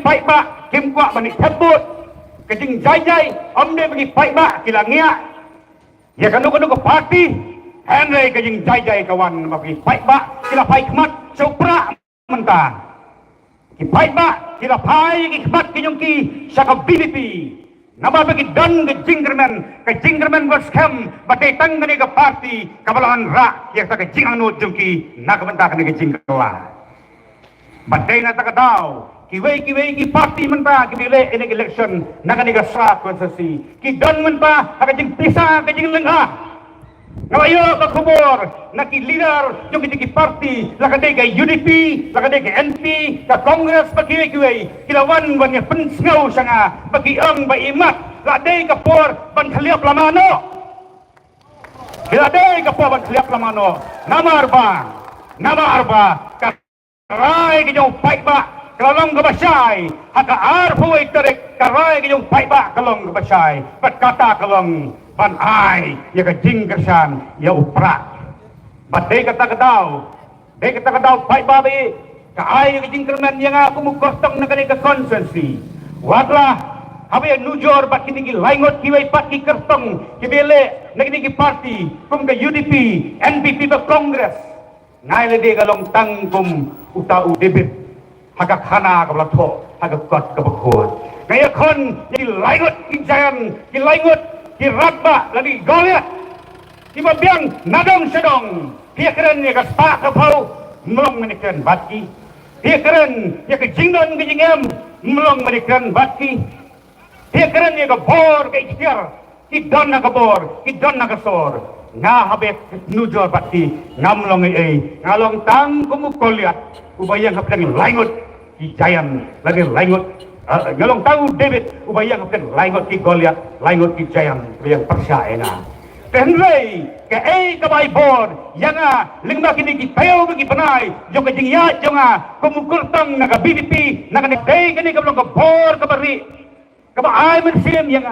pai ba kim kwa bani thebut kejing jai om de bagi pai ba kila ngia ya kanu ke parti Henry kejing jai kawan bagi pai ba kila pai khmat sopra mentah ki pai ba kila pai ki khmat kinyongki saka BBP nama bagi dan ke jingkerman bos scam bagai tang ke parti kabalan ra yang tak jing anu jungki nak mentah ke jingkela badai na tak tahu kiwei ki parti mentah ki bile ini election nak ke sa konsesi ki don mentah ke jing pisah ke jing lengah ngayo ka kubur nak ki leader jung ki parti la ke UDP la ke NP ka kongres bagi kiwei kilawan ban ya pensngau sanga bagi ang ba imat la dei ka por ban khaliap lamano kila dei ka por ban khaliap lamano nama arba ka rai ke jong pai ba kalong ke basai haka arfu iterik karai ke jong pai ba kalong ke basai bat kata kalong ban ai ya ka jing kersan ya upra bat dei kata kadau pai ba be ka ai ke jing kerman yang aku mu kostong na ka konsensi watlah habe nujor bat kini laingot kiwai pat ki kertong ki bele nagini ki parti kum ke UDP NPP ba kongres nai le de galong tangkum uta u debit haga khana ka latho haga kot ka bakot kaya kon ki laingot ki jayan ki laingot ki ratba lagi goliat ki babiang nadong sedong dia keren ya ka spa ka pau mlong menikan batki dia keren ya ka jingdon ki jingem mlong menikan batki dia keren ya ka bor ka ikhtiar ki don na ka bor ki don na ka sor nga habe nujor pati ngamlong ngalong tang kumukoliat ubayang kapdang laingot ki jayan lagi laingot ngalong tahu David ubayang kapdang laingot ki Goliat laingot ki jayan yang percaya na tenlei ke kabai bor yang lingma kini ki tayo bagi penai jong ke jingya jonga kumukul tang naga BBP naga dei kini kablong ka bor ka bari ka ba ay mensim yang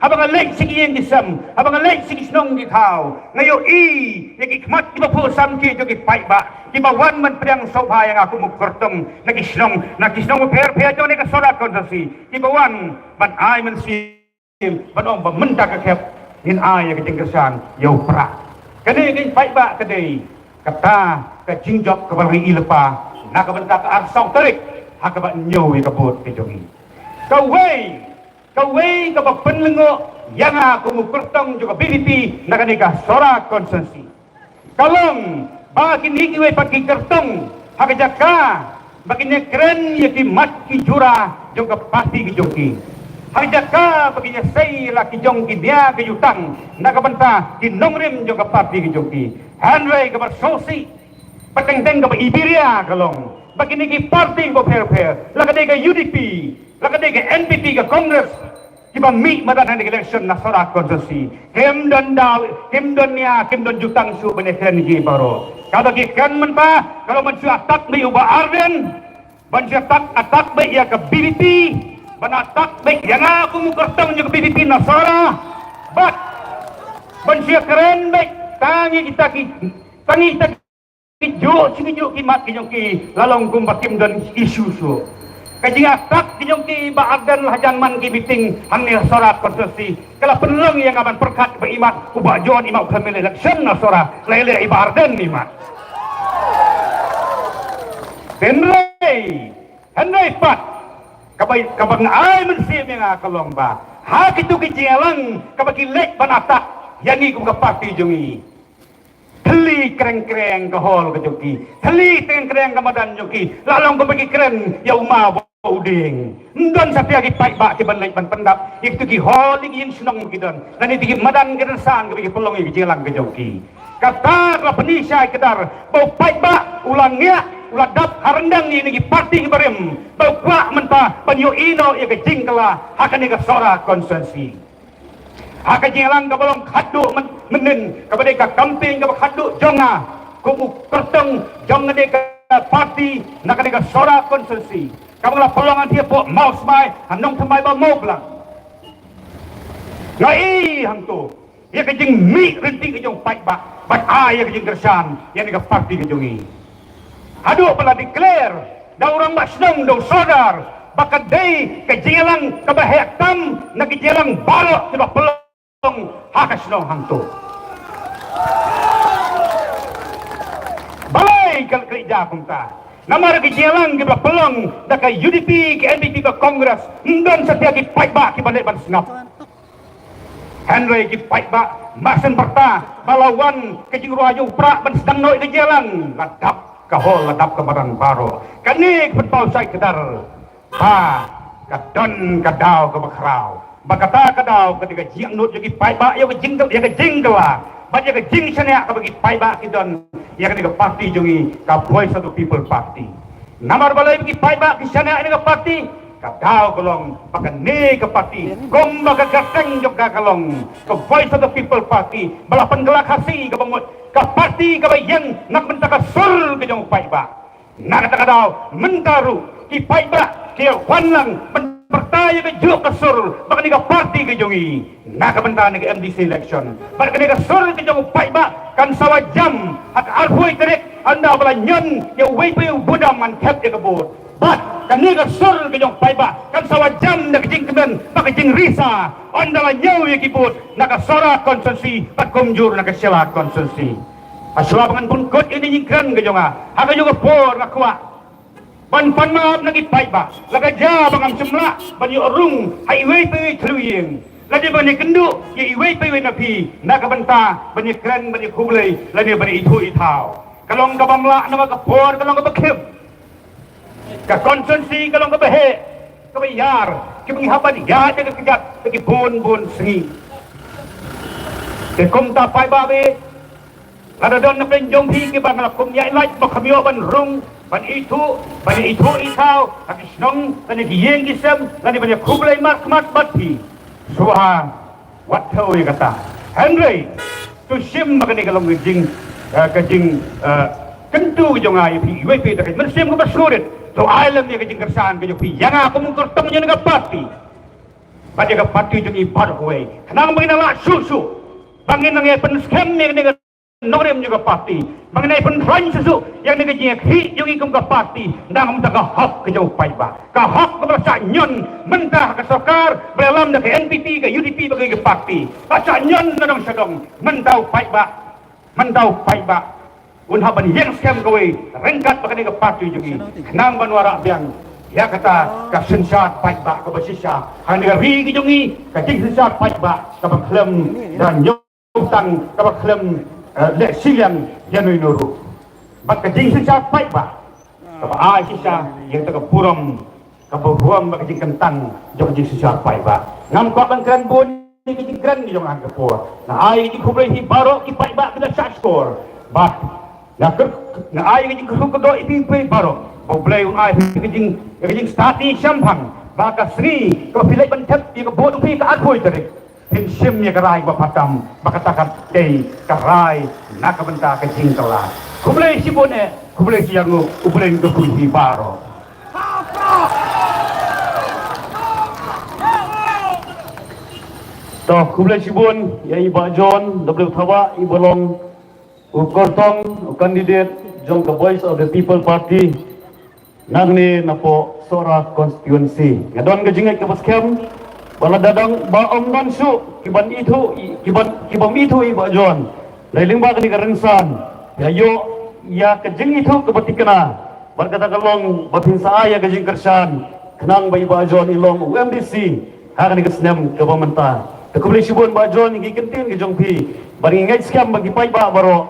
habang alay sige yung isam, habang alay sige snong gitaw. Ngayon yung ikmat ipapusam ki yung ipay ba, ibawan man priyang sobha yang ako mugkortong, nagisnong mo per-per yung nikasolat konsasi, ibawan, ban ay man sim, ban ong bamenda kakep, in ay yung kitingkasan, yaw pra. Kani yung ipay ba, kani, kata, kajingjok, kabari ilapa, nakabanta ka arsong tarik, hakaba nyo yung kabut kajungi. Kawai kapag penlengo yang aku mukertong juga BBP na kanika sora konsensi. Kalong bakin hikiway pagkikertong hakajaka bakin keren yaki mat ki jura juga pasti ki jongki. Hakajaka bakin say la ki jongki dia ki jutang nakabanta ki nongrim juga pasti ki jongki. Hanway kapag sosi pateng-teng kapag Iberia kalong bakin iki party ko per-per lakadega UDP lakadega NPP ka Kongres kiba mi madan di election na sora konsensi kem don jutang su beneken gi baro kada gi kan menta kalau mensu atak be uba arden bansu atak be ya ke BBP ban atak be yang aku mu kertong juga BBP na sora bat bansu keren be tangi kita jo sinijo ki mat ki lalong kumbakim dan isu su kajing atak kinyongki ba'adan hajan man ki biting hanil sorat konsensi kala penelong yang aman perkat berimat ubak joan imak pemilih election na sorat lele ibarden imat Henry pat kabang ay mensim yang akalong ba hak itu kijialang kabagi lek banatak yang ikum ka parti jungi Heli kereng-kereng ke hol ke joki heli kereng-kereng ke madan joki lalong kabagi keren ya umah uding ndon sapi agi pai ba ki ban pendap itu ki holing yin senong ki don dan itu ki madan keresan ki pelong ki jelang ke joki kata la penisai kedar bau pai ba ulangnya uladap harendang ini ki parti barem bau kwa menta banyo ino ya ke jingkala akan ke sora konsensi akan jelang ke belong khadu menen kepada ka camping ke khadu jonga kumu kerteng jonga de parti nak ke sora konsensi kamu lah pelongan dia buat mau semai, hanong semai bawa mau belang. Ngai hang tu, ia kejeng mi renting kejong pai bat ai kejeng kersan, yang ni parti kejungi. Aduh pala declare, dah orang mak senang, dah sadar, bakaday kajilang kabahektam nagijilang balok sa pelong hakas nong hangto. Balay kerja kumta. Namar kajilang kita pelong daka UDP ke NDP ke Kongres ndon setiap ki paiba ki bandai ban snap. Henry ki paiba masen berta balawan kejing ruayu pra ban sedang noi kajilang ladap kahol ladap kemarang baro. Kani petau sai kedar. Ha kadon kadau ke bakrau. Bakata kadau ketika jiang nut jadi paiba yo kejing ya kejing kala. Baca kejing sana ke bagi paiba kidon ya ketika parti jungi ka Voice of the People Party. Namar balai bagi paiba ki sana ini ke parti kadau kolong pakane ke parti gomba ke gateng juga kolong ke Voice of the People Party balapan gelak hasi ke bangun ke parti ke bayang nak mentaka sur ke jong paiba. Nak kata kadau mentaru ki paiba kia wanlang pertaya ke juk kesur bahkan ke parti ke jongi nak kebentaan ke MDC election bahkan ke sur ke jong paiba kan sawa jam hak arhui terik anda bala nyon ya weipe budam man kep ke bot bat kan ni ke sur ke jong paiba kan sawa jam nak jing kemen bak jing risa anda la nyau ya kibut nak sora konsensi bat komjur nak sela konsensi asla bangan pun kot ini nyingkran ke jonga hak juga por nak kuat ban maaf lagi paiba laga ja bangam semla bani orung highway pe truyeng lagi bani kendu ye highway pe na pi na ka banta bani kran bani kublai lagi bani itu itau kalong ka bamla na ka por kalong ka bakhim ka konsensi kalong ka bahe ka bayar ki menghaban ya jaga kejat bagi bon sengi ke komta paiba be ada don na penjong hi ke bangla kum ya ilaj bakhamyo ban rung ban itu itau habis nong tani gieng gisem tani banyak kublai mat bati suha wat tahu ya kata Henry tu sim makani kalau ngejing kentu jongai pi WP tak mensim ko basurit to island ni kejing kersan ke pi yang aku mungkur temunya dengan parti pada ke parti jong ibar kowe kenang mengenala susu bangin nang ya pen scam ni dengan Norem juga parti, mengenai penrang sesu yang negeri hi yang ikum ke parti, dah mentah hak ke jauh paiba, ke hak ke berasa nyon mentah ke sokar, belam ke NPP ke UDP bagi ke parti, berasa nyon nadong sedong mentau paiba, unhaban yang scam kowe rengkat bagi ke parti juga, kenang banwara biang. Ya kata ke sensat paiba ke bersisa, hang negeri ke jungi, ke jing sensat paiba ke berklem dan nyutang ke berklem lek siang janui nuru bak kejing sisa paiba kapa ai sisa yang tak puram kapa buam bak kejing kentang jok kejing sisa paiba ngam ko ban kran bon ni kejing kran ni jong ang kapur na ai di kublai hi baro ki paiba kena shot score bak na ai kejing ku do ipi pe baro kublai un ai kejing stati sampang baka sri ko pilai ban tep ki ko bodung pi ka akhoi tarik Hinsim ya kerai bapatam bakatakat day kerai nak benta kejing telah kublai si bone kublai si yangu kublai ke kunci baro toh kublai si bon ya iba John W Thawa ibolong ukortong kandidat jong ke Voice of the People Party nang ni napo Sora constituency ngadon kejingai ke baskem wala dadang baong nansu kiban itu iba John lailing ba kani karensan yayo ya kejing itu kebatikna berkata kalong bapinsa aya kejing kersan kenang ba iba John ilong UMDC hakani kesnem ke pementa tekubli sibon ba John ngi kentin ke jongpi bari ngai skam bagi pai ba baro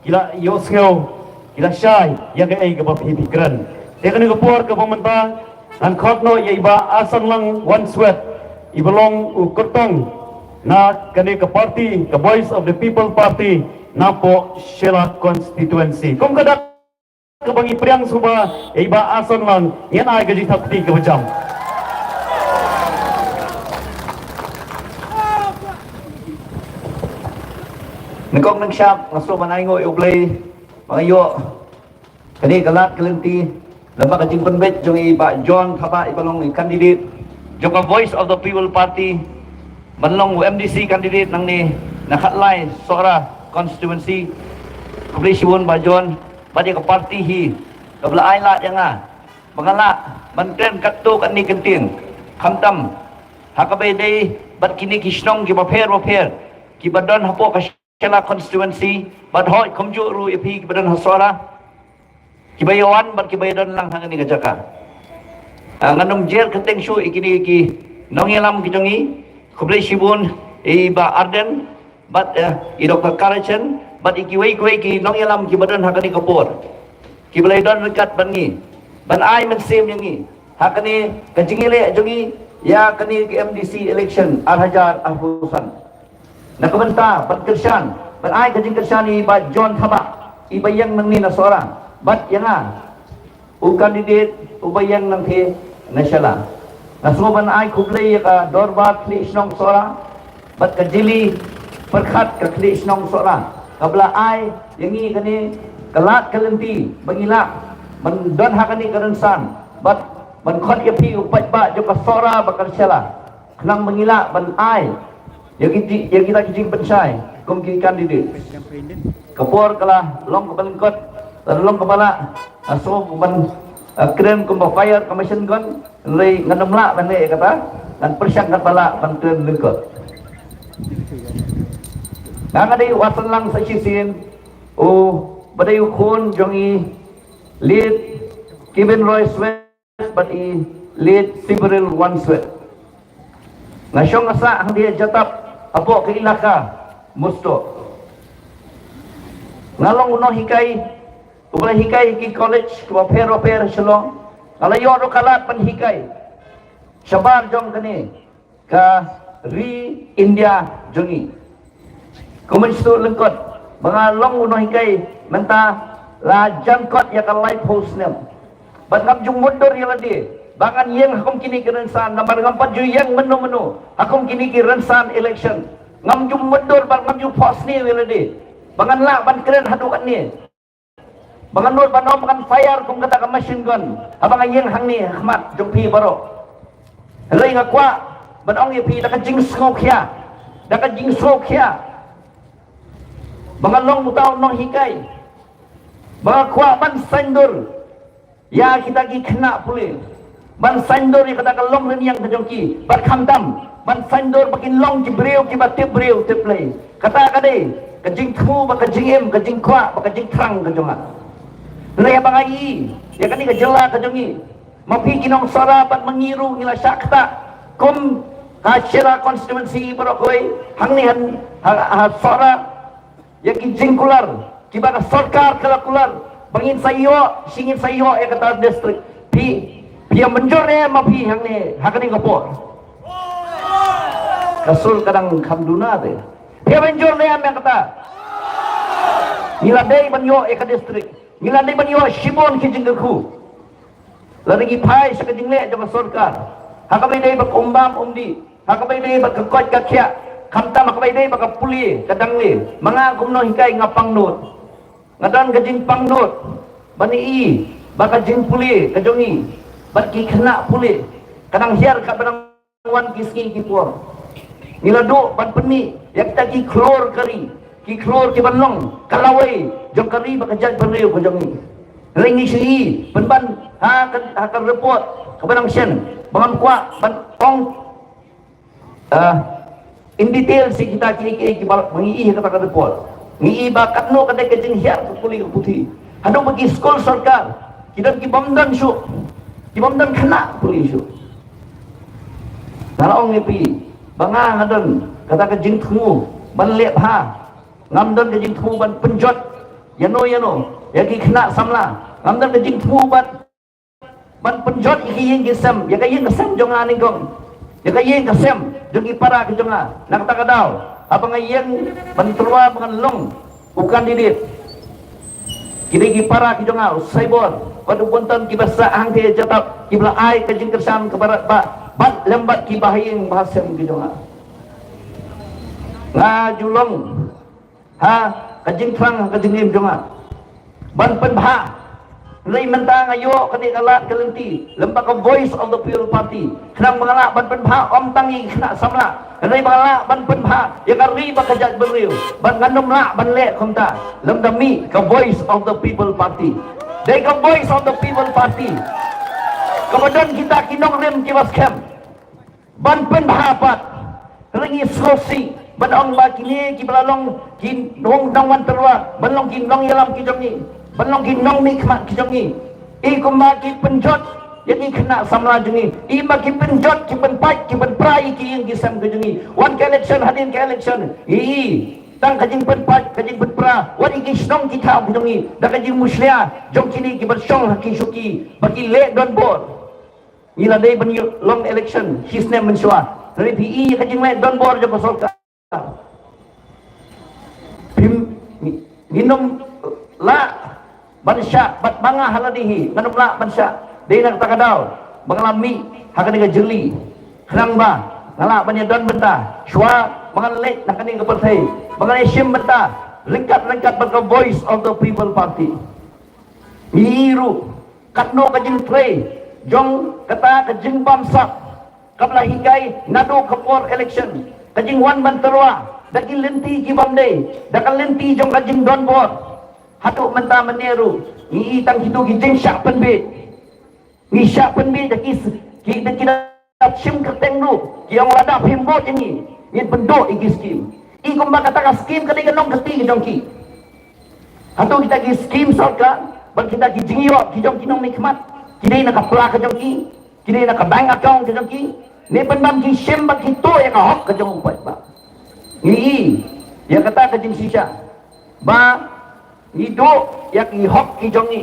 kila yo sngeu kila syai ya ke ai ke bapikran tekani ke por ke pementa an khotno ya iba asan lang one sweat ibalong ukotong na kani ke parti ke Voice of the People Party na po Sheila constituency kung kada ke bangi priang suba iba ason lang yan ay gaji takti ke macam Nagkong nagsyak naso manaygo iublay pangayo kani kalat kalenti lama kajing penbet jong iba John Thawa ibalong candidate jong Voice of the People Party manlong UMDC candidate nang ni nakatlay Sora constituency kubli siwon ba John badi ka party hi kabla ay la yang nga mangala Mantren katto kan ni kenting. Kamtam. Hakabay day bat kini kisnong ki baper ki badon hapo ka Shela constituency bat hoy komju ru ipi ki badon hasora ki bayawan bat ki bayadon lang hang ni gajaka. Nganong jer kenting syu ikini ki nongelam ki jongi kublai sibun ba Arden bat i Dr. Karachen bat ikiway ki nongelam ki badon hakani kapur. Ki baladon dekat bangi. Ban ai men sim yangi. Hakani kajingile jongi ya kani MDC election Al-Hajar Al-Husan nakabenta bat kersan bat ai kajing kersan ni ba John Thaba ibayang nang ni na seorang bat yanga u kandidat ubayang nang ke nasyala nasuban ai kublay ka dorbat kli snong seorang bat kajili perkhat ka kli snong seorang kabla ai yangi kani kalat kalenti bangila mendon hakani karensan bat ban khot ke pi upat ba jo ka sora bakal syala kenang mengila ban ai yang kita kijing pensai kum ki kandidat kapor kala long kepalengkot long kepala aso ban kren kum fire commission gon lei nganam la ban le kata dan persyak kepala ban kren lengkot nang ada wasan lang sa sisin o badai khon jongi lead Kevin Roy Sweat but i lead Sibril One Sweat nasyong asa ang dia jatap apo ke ilaka musto ngalong uno hikai ubala hikai ki college ko pero shalong alayo ro kalat pan hikai sabar jong kani ka ri India jongi kumenstu lengkot mga long uno hikai menta la jangkot ya ka light post nem bat ngam jung mundur ya ladi bangan yang hakum kini kerensan nambar ngampat ju yang menu hakum kini kerensan election ngam jum mundur bang ngam jum pos ni welade bangan la ban keren hadukan ni bangan nur banom bangan fire kum kata ka machine gun abang yang hang ni ahmad jum pi baro lai ngakwa ban ong ye pi da ka jing smoke ya da ka jing smoke ya bangan long mutaw nong hikai bangan kwa ban sandur ya kita ki kena pulih ban sandor yang kata long ni yang terjongki bat khamdam ban sandor makin long ki breu ki bat breu te play kata kade kajing thu ba kajing em kajing kwa ba kajing trang kajonga lay abang ai ya kani ka jela kajongi mapi kinong sara bat mengiru ngila syakta kom ka Shela constituency barokoi hang ni han sara ya ki jingkular ki ba ka sarkar kalakular bangin sayo singin sayo ya kata district pi Pia menjornya mapi hang ni hakani kapor. Kasul kadang kamduna te. Pia menjornya yang kata. Niladai banyo eka distrik. Niladai banyo Shimon kijingku. Lagi pai sakajingle jama sarkar. Hakabai dai bak umbam umdi. Hakabai dai bak kekot kakya. Kamta hakabai dai bak puli kadang le. Mga kumno hikai ngapang not. Ngadan kajing pang not. Bani i bak kajing puli kajongi. Bat ki kena pulih kadang hiar kat barang wan kiski ki puar nila do ban peni yak ta ki klor kari ki klor ki banlong kalawai jong kari bakajat bereu ko jong ring ni si ban ha kan report ka barang sen bangan kwa ban ong in detail si kita ki mangi kata report ngi ba katno kadai kajing hiar ko pulih putih hado bagi skol sarkar kita ki bamdan su Imam dan kena polis itu. Kalau orang ni banga ngadon kata ke jing temu ban lep ha ngam dan ke jing temu ban penjot yano ya ki kena samla ngam dan ke jing temu ban penjot iki yang gesem ya ka yang gesem jonga ni gong ya ka yang gesem jongi para ke jonga nak kata kadau apa ngayeng ban terwa ban long bukan didit kini para ki jonga saibor pada buntan kibasa hang ke jatap kibla ai ke jing kersan ke barat ba bat lembat ki bahing bahasa ki jonga nga julong ha ke jing trang ke jing jonga ban penbha lei mentang ayo kani kalat kelenti lembaga voice of the people party kenang mengalak ban penbha om tangi kena samla lei mengalak ban penbha ya kari ba kajat beriu ban ngandom la ban le khomta lemdami ke voice of the people party they the voice of the people party Kemudian kita kinong rem kiwas kem. Ban pendapat. Ringi sosi. Banong bakini kibalalong kinong dangwan terwa. Banong kinong yalam kijongi. Banong kinong nikmat kijongi. Ikum baki penjot. Jadi kena samla jungi. Ima ki penjot ki penpat ki penprai ki yang kisam jungi. Wan ke election hadin ke election. Tang kajing penpat kajing penpra. Wan iki snong kita jungi. Da kajing muslia jong kini ki bersong haki syuki. Bagi le don bor. Ila day ban long election his name mensua. Dari PI kajing le don bor jong kosolka. Minum la bansya bat banga haladihi minum la bansya dia nak takadau mengalami hakan dengan jeli kenang ba ngala banya don benta shua mengalek nak ni ke partai mengalai sim benta lengkat berke voice of the people party miru katno kajing play jong kata kajing bamsak kapla hikai ngadu kapor election kajing wan banterwa daki lenti ki bamde dakal lenti jong kajing don bor hatuk menta meneru ni tang hitu ki jeng syak penbit ni syak penbit daki ki kita sim kerteng lu ki yang lada himbot ini ni pendok iki skim i kumba kata ka skim kali kenong keti ki jong ki hatuk kita ki skim sorka ban kita ki jingyo ki jong kinong nikmat kini nak kapla ka jong ki kini nak bank account ka jong ki ni pendam ki sim ba ki to ya ka hok ka jong upat ba ni ya kata ka jing sisa ba hidup yak ihok ki jongi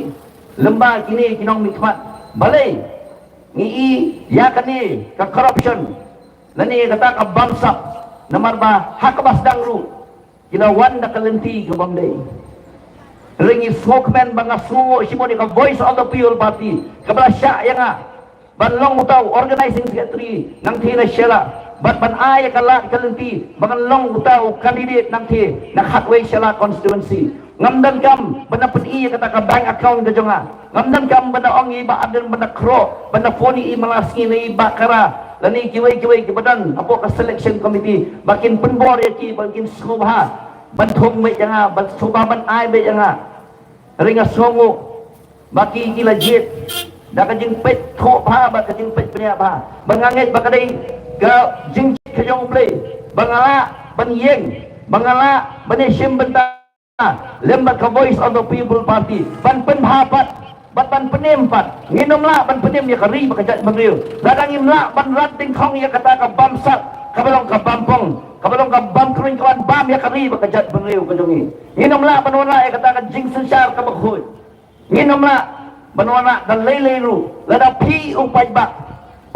lemba kini kinong nikmat balai ni ya kani ka corruption lani kata ka bamsak namar ba hakbas dangru kila wanda kalenti ka bamdai ringi smokeman banga suwo simoni ka voice of the people party kabla sya yang banlong utau organizing secretary nang thina syala bat ban ay kala kalenti bangalong utau candidate nang thi na hatway syala constituency ngamdan kam benda pedi kata ka bank account ka jonga ngamdan kam benda ongi ba aden benda kro benda phone i malasngi ni ba kara lani kiwai ki badan apo ka selection committee bakin penbor ya ki bakin subha ban thong me janga ban subha ban ai be janga ringa songo baki ki lajit da ka jing pet tho ba ba ka jing pet pnya ba banganget ba kadai ga jing ka jong play bangala ban yeng bangala ban sim benta lembat ka voice of the people party ban pendapat ban penempat nginomla ban penem ya kari bakajat bangriu ladangimla ban ranting khong ya kata ka bamsak kabalong ka bampong kabalong ka bam kring kawan bam ya kari bakajat bangriu kajongi nginomla ban wana ya kata ka jing sensar ka bakhut nginomla ban wana dan leileiru lada pi upai ba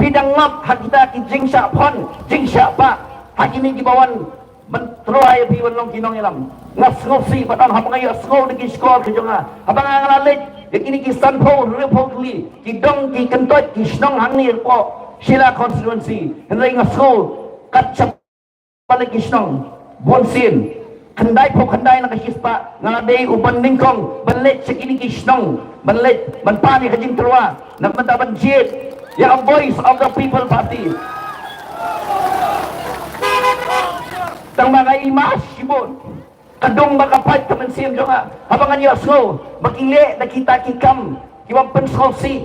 pidang ngap hakita ki jing sya phon jing sya ba hakini ki bawan mentroai pi wanong kinong ilam ngasngosi patan habang ayo skol deki skor ke jonga habang ngalalit yakini ki sanpo repotli ki dong ki kentot ki snong hangni po sila constituency henry ngaskol kat chap balik ki snong bonsin kendai po kendai na kasispa ngalade upan ningkong balit sakini ki snong balit banpani kajing terwa nagmata banjit ya voice of the people party tang mga imas sibon kadong makapat kamansim jonga habangan yo so makile nakita kikam kiwa pensolsi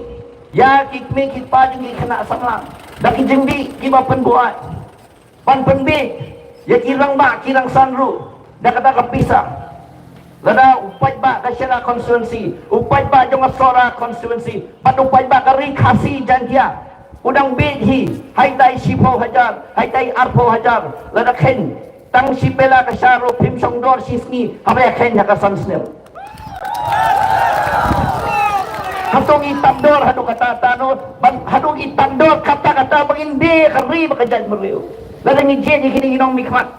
ya kikme kipajung kena samla daki jengbi kiwa penbuat pan penbi ya kirang ba kirang sanru da kata kapisa lada upat ba kasyala constituency upat ba jonga sora constituency pat upat ba kari khasi jantia udang bedhi hai tai sipo hajar hai tai arpo hajar lada khen tang sipela ka syaro pim songdor sisni habaya khen ka sansnel hatong itandor hadu kata tanot hadong itandor kata bangindi kari bakajat mereu ladang ije kini ginong mikmat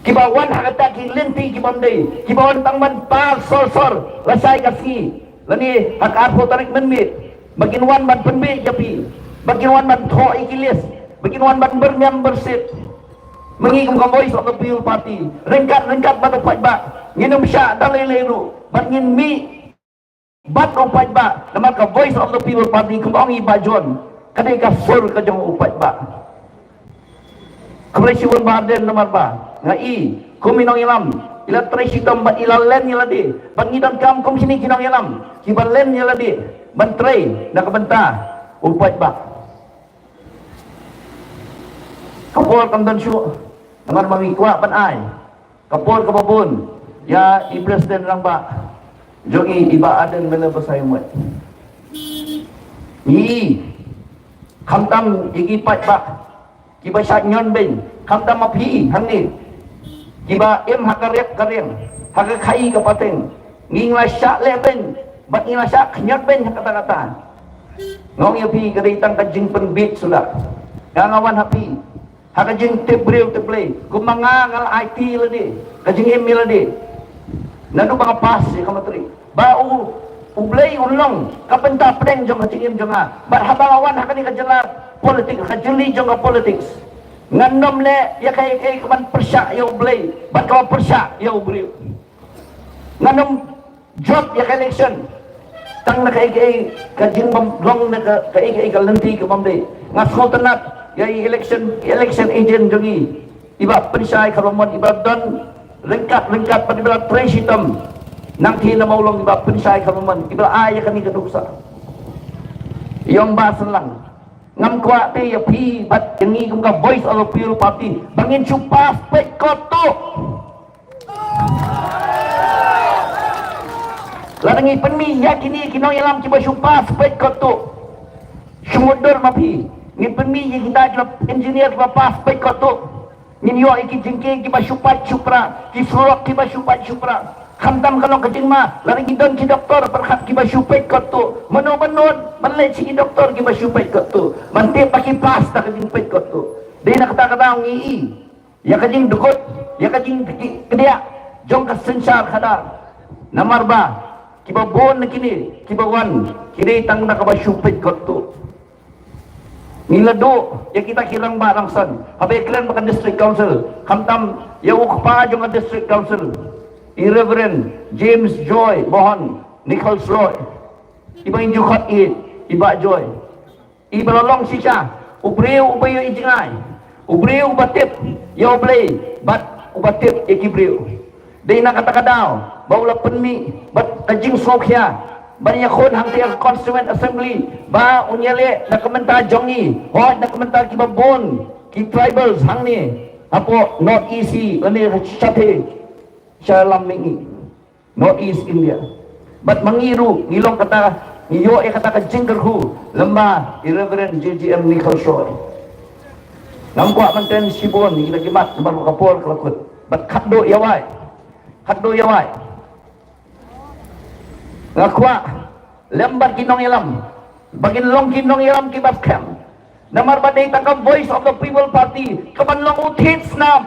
kibawan hakata kilenti kibamde kibawan tangman par sor lasai kasi lani hakarpo tarik menmit baginwan ban penbe japi baginwan ban tho ikilis baginwan ban bernyam bersit mengigum ka voice of the people party rengkat batu pajba nginum sya dalilelu bat ngin mi bat pajba nama ka voice of the people party kumongi bajon kadai ka sur ka jong pajba Kresiwon baden nomor ba ngai kuminong ilam ila tresitom bat ilalen iladi bangidon kam kom sini kinong ilam kibalen iladi bantrei na kabenta upat ba. Kapol kam dan syu, naman mangikwa pan ay. Kapol kapapun, ya i-president lang ba. Jogi iba aden mena basay mo. Ni kamtam igipat ba. Kiba syak nyon ben, kamtam mapi hang ni. Kiba hakarek kareng, hakakai kapateng. Ngingla syak le ben, bat ngingla syak nyot ben kata-kata. Ngong yapi kaditang kajing penbit sudah. Ngawan hapi. Hakajing tebreu kumanga ngal IT ladi kajing email ladi nadu bang pas ya kamatri bau ublay ulong kapenta preng jong kajing jong bar habalawan hakani kajelar politik kajeli jong politics nganom le ya kay kaman persya ya ublay bat kaw persya ya ubreu nganom job ya election tang na kay kajing long na kay kalenti kamamde ngasol tenat ya election agent jongi iba perisai kalomon iba don lengkap pada bila presidentum nang hina maulong iba perisai kalomon iba ay kami keduksa yang basan lang ngam kwa te ya pi bat jengi kum ka voice of the people party bangin supas pek koto larangi penmi yakini kinong yalam kiba supas pek koto sumudur mapi ni penmi yang kita adalah engineer lepas pek koto ni yo iki jengke ki basupat supra ki surok ki basupat supra khamdam kalau kejing ma lari gidon ki doktor perhat ki basupet koto menon melek si doktor ki basupet koto mante paki pas tak kejing pet koto dia nak kata ngi ya kejing dukut ya kejing kedia jong ka sensar khada namar ba ki babon kini ki bawan kini tang nak basupet koto Nilado, ya kita kirang barang san. Habis kalian makan district council. Kamtam, ya ukpa jong district council. Irreverend James Joy, Bohon, Nichols Roy. Iba injukat iba Joy. Iba lolong sisa. Ubreu ubayo ijingay. Ubreu ubatip, ya ublay. Bat ubatip ikibreu. Day nakataka daw, bawla penmi, bat kajing sokya. Banyak kon hang tiang constituent assembly ba unyale na komentar jongi ho na komentar ki babon ki tribals hang ni apo not easy lani chate shalam mingi not east India but mangiru ngilong kata ngiyo e kata ka jingkerhu lemba irreverend JGM Nicol Shoy nangkwa manten sibon ni lagi mat baru kapol kelakut but khaddo yawai ngakwa lembar kinong ilam bagin long kinong ilam kibas kem namar badai taka voice of the people party kaban long uthits na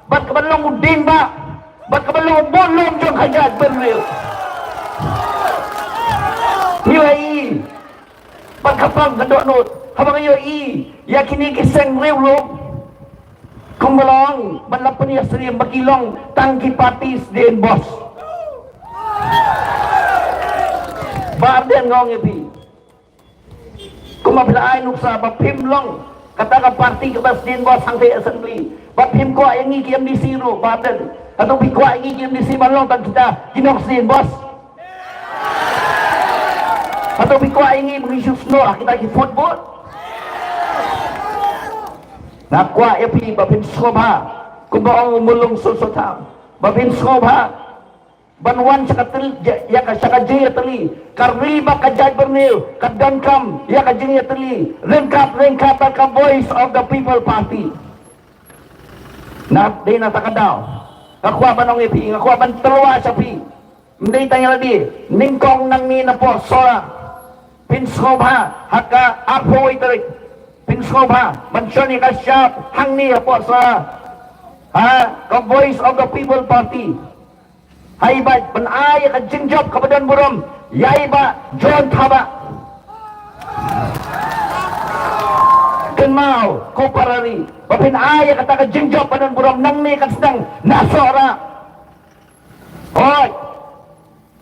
bat kaban long uding ba bat kaban long bolong jong hajat berreal niwai bat kapang kadok not habang iyo yakini kiseng rew lo kumbalong banlapan ya seri bagilong tangki party den boss Barden ngong epi. Kumapila ay nuksa bapim long kata ka party ka basdin bos hangte assembly. Bapim ko ay ngi KMDC ro Barden. Atau pi ko ay ngi KMDC malong tag kita kinoksin bos. Atau pi ko ay ngi mengisu snow kita ki football. Nakwa epi bapim skobha. Kumbaong mulung susutam. Bapim skobha. Banwan sakatel ya ka sakajaya teli kariba kajaj bernil kadankam ya kajaya teli lengkap ka voice of the people party na di na takadaw akwa banong ipi akwa ban telwa sapi hindi tanya lagi ningkong nang ni na po sora pinskobha haka apo iterik pinskobha mansoni ka syap hang ni po sa ka voice of the people party Haibat penaya ka jingjop kapadan buram yaiba John Thaba kenmau koparari papinaya kata ka jingjop padan buram nang ni kan sedang nasora hoy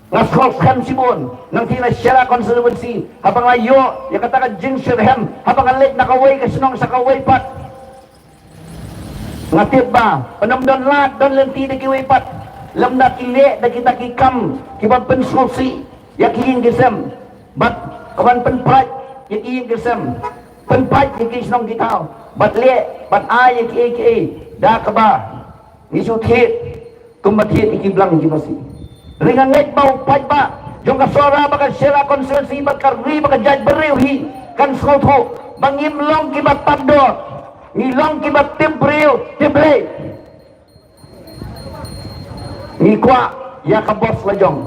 ngaskoskan sibon nang tina syara konservansi habang ayo ya kata ka jingsirhem habang alit nakaway ka sinong sa kaway pat ngatib ba penamdon lat don lenti na kiway pat lam na kile da kita kikam kibang pensosi ya kiking gisem bat kawan penprat yang iya kesem penpat yang kisnong kita bat le bat ai yang ke dah keba isu thiet kumbat thiet ikiblang ikibasi ringan ngek bau pai ba jong ka sora baka sera konsensi bakar ri baka jaj beriu hi kan skotho bangim long kibat tandor ngilong kibat tempriu temple ngikwa ya ka bos lajong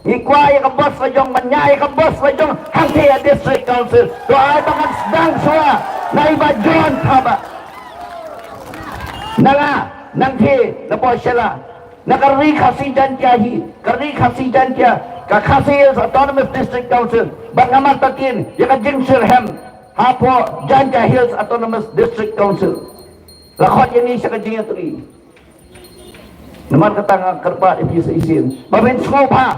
ngikwa ya ka bos lajong manyai ka bos lajong hangte ya district council doa bangan sedang soa naiba John thaba nanga nangthi na po sila nakari khasidan kya hi kari khasidan kya ka khasi autonomous district council bangamat takin ya ka jingsirhem hapo Janja Hills Autonomous District Council lakot yan ni siya ka jingatri naman katanga karpat if isin babin skop ha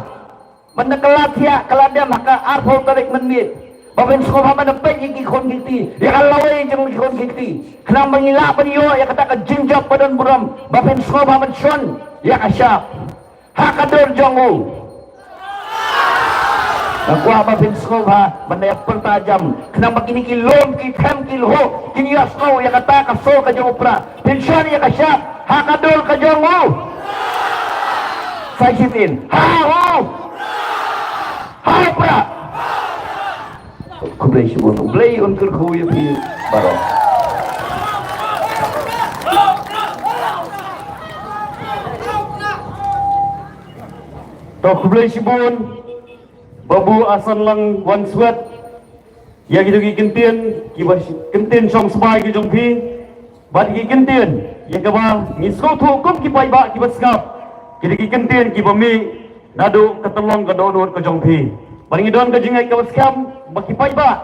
man nakalat ya kaladya maka arpol tarik manmit babin skop ha manapay yung kikon kiti ya kalaway yung kikon kiti kanang mangila pa niyo ya kata ka jingjap pa doon buram babin skop ha man son ya kasyap hakador jongo nakuha babin skop ha manayap pertajam kanang makinikilom kithem kilho kiniyas ko ya kata kaso ka jong upra pensyon ya kasyap hakador ka jongo Sajitin, hao, hao pra. Kublai sibun, kublai untuk kuya pi baro. To kublai sibun, babu asan lang wan sweat. Ya gitu gikintian, kibas kintian song sebai kijong pi. Bad gikintian, ya kaba ngisko tu kum kipai ba kibas ngap. Kini kikintin ki bami nadu ketolong ke donor ke jongpi paling idon ke jingai kawas kam bakipai ba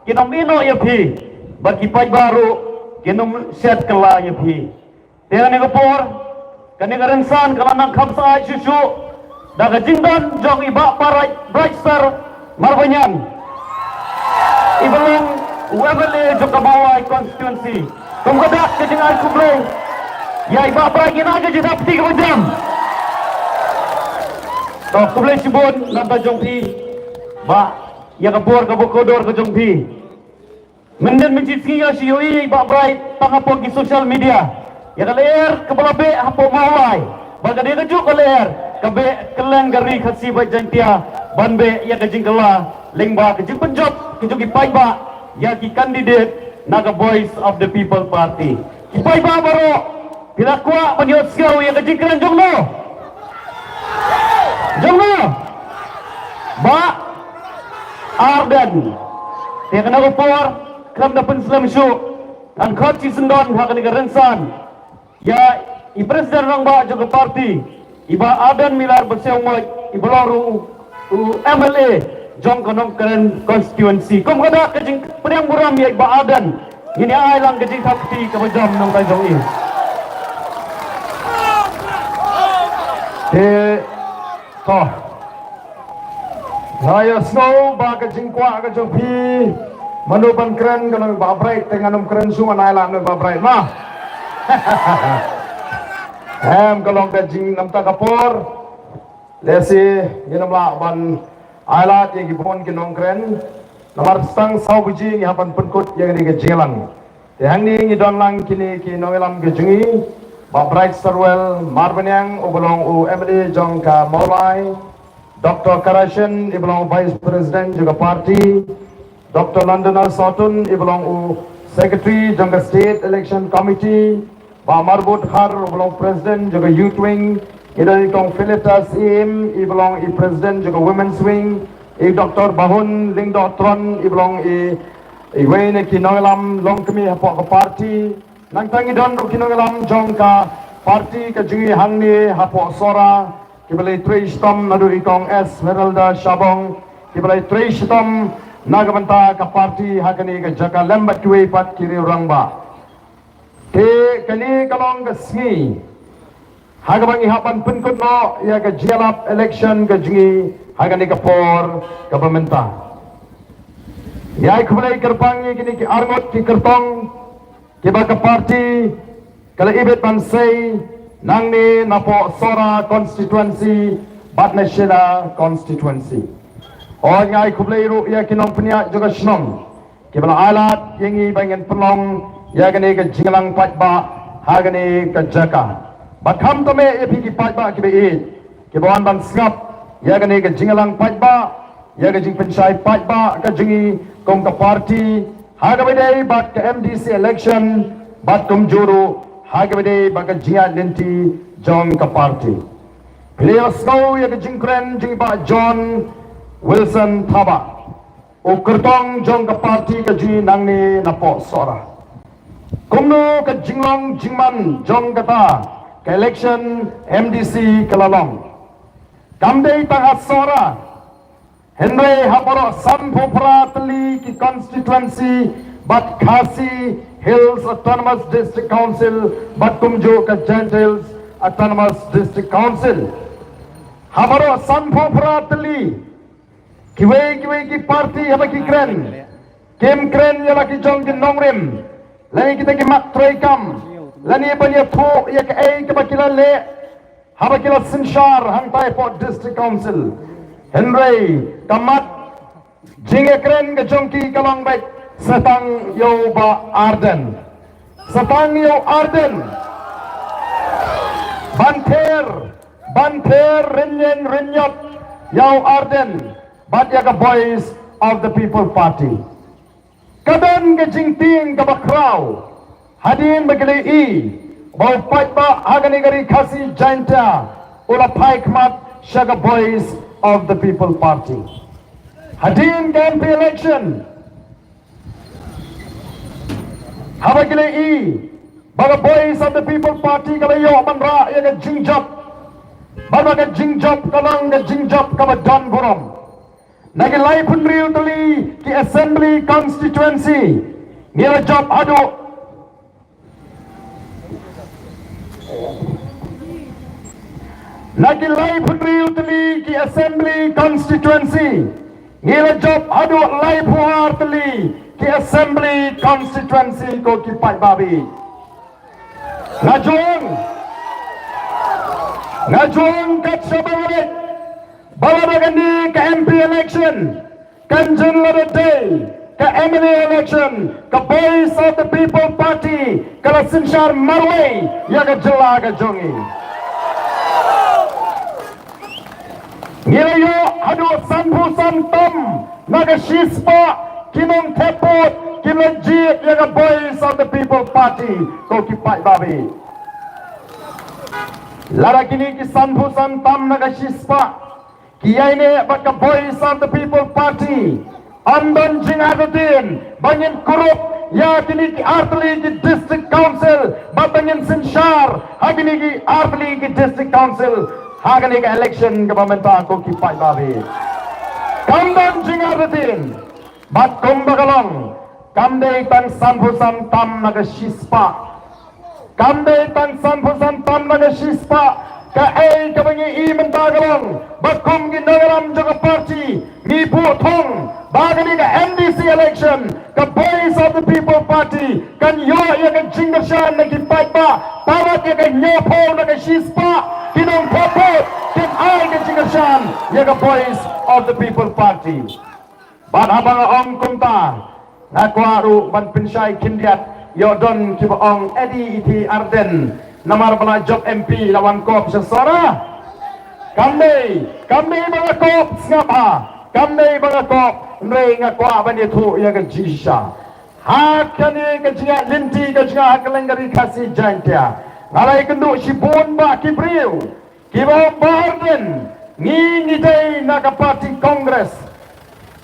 kinamino ya pi bakipai baru kinum set kala ya pi tiang ni kapor kani karensan kala nang kamsa susu daga jingdan jong iba parai brighter marbanyan ibalang webele jong kabawai constituency kumkadak ke jingai kublay ya iba parai kinaga jidap 3 jam to kublai sibun nanta jongpi ba ya kabor kabokodor ke jongpi menden mencitki ya sioi ba bright pangapog di social media ya kaler kabalabe hapo mawai baga dia kejuk kaler kabe kelen gari khasi ba jantia banbe ya kajing kala lengba kajing penjot kejuk ipai ba ya ki candidate naga voice of the people party ipai ba baro bila kuat menyot sekau ya kajing keren jongno Jomno ba Arden dia kena upor kram dapat Islam show an khaci sendon hak negara rensan ya i presiden rang ba juga parti iba Arden milar berseung mai ibalaru MLA jong konong keren constituency kom kada kajing peniang buram ya iba Arden ini ai lang kajing sakti kabajam nang tajong ini toh saya snow baga jingkwa ka jongpi manuban keren kana babrai tenganum keren sungan ailan no babrai ma kalong ka jing namta kapor lesi ginam la ban ailat ye gibon kinong keren namar stang sau buji ngi hapan penkut yang ni ke jingalang yang ni ngi don lang kini ki nongelam ke jingi babrai sarwel marbanyang obolong MLA jongka molai Dr. Karashan iblang Vice President juga parti Dr. London Sotun iblang Secretary jangka State Election Committee Pak Marbut Khar iblang President juga Youth Wing idan itong Philitas Im iblang President juga Women's Wing Dr. Bahun Lingdotron iblang Wayne Kinongelam long kami hapok ke parti nang tangi don Kinongelam jangka parti kejungi hangni hapok sora kibalay Trish Tom nadu itong Esmeralda Shabong kibalay Trish Tom nagamanta ka party hakani ka jaka lembat kiwe pat kiri rangba te kani kalong kasngi hagamang ihapan penkut no ya ka jelap election ka jingi hakani ka por ka pamenta ya kibalay kerpangi kini ki arngot ki kertong kiba ka party kala ibet mansay nang ni napo sora constituency Batnashila constituency O ngai kublai ru ya kinong punya juga senong. Kibala alat yang i bangen pelong ya gani ke jinglang pat ba ha gani ke jaka. Bakham to me e phi ki pat ba ki be e. Kibawan ban sngap ya gani ke jinglang pat ba ya ke jing pensai pat ba ke jingi kong ke parti ha ga bede bat ke MDC election bat kum juru ha ga bede ba ke jinga lenti jong ke parti. Pilihan skau ya ke jingkren jingi ba John Wilson Thaba o kertong jong ke parti ke ji nang ni napo sora kumno ke jinglong jingman jong kata ke election MDC kelalong kamdei tang sora Henry haporo Sanpopra teli ki constituency bat Khasi Hills Autonomous District Council bat kumjo ke Giant Hills Autonomous District Council haporo Sanpopra teli kiwe ki parti haba ki kren kem kren ya ki jong ki nongrim lani kita ki mak troy kam lani banya tho ya ka ai ka bakila le haba kila sinshar hang tai pot district council Henry kamat jinge kren ke jong ki kalong baik satang yo ba Arden satang yo Arden banter renyot yo Arden but yaga voice of the people party kadan ke jingting ke bakrau hadin begele i bau pai ba agani gari Khasi jainta ula pai kmat shaga voice of the people party hadin ke MP election habagele i baga voice of the people party kala yo manra yaga jingjap baga jingjap kalang ke jingjap kama don burom nagi lai punriu tuli ki assembly constituency nila job adu nagi lai punriu tuli ki assembly constituency nila job adu lai puar tuli ki assembly constituency ko ki pai babi ngajong kat sabalit Balabagandi ke MP election, Kanjeng Lada Day, ke MLA election, ke Voice of the People Party, ke Sinshar Marway, ya ke jela ke jongi. Ngilayo adu sanpu santam, naga shispa, kinong tepot, kinajit, ya ke Voice of the People Party, ko kipai babi. Lara kini ki sanpu santam naga shispa, Kiyaine baka Voice of the People Party Andan Jingadudin Banyin Kurup Ya kini ki Artli ki District Council Babanyin Sinshar Hagini ki Artli ki District Council Hagini ki election ke pemerintahan ko ki Pai Babi Kamdan Jingadudin Bat Kumbagalong Kamdei Tan Sanpusan Tam Naga Shispa Kamdei Tan Sanpusan Tam Naga Shispa ka ai ka bangi i mentagalong bakum ginagaram jaga party mi pu thong bagani ka MDC election ka Voice of the People Party kan yo ya ka jingashan na ki paipa pawat ya ka nyopo na ka shispa kinong popo kin ai ka jingashan ya ka Voice of the People Party ban habang ong kumta nakwaru ban pinsay kindiat yo don kiba ong Eddie iti Arden Namar bala job MP lawan kop sesora kami mga kop ngapa kami mga kop nrei ngakwa bani thu ya ke jisha ha kani ke jinga linti ke jinga hakalengari Khasi jaintia ngalai kendu sibon ba kibriu kibo barden ni dei naga party congress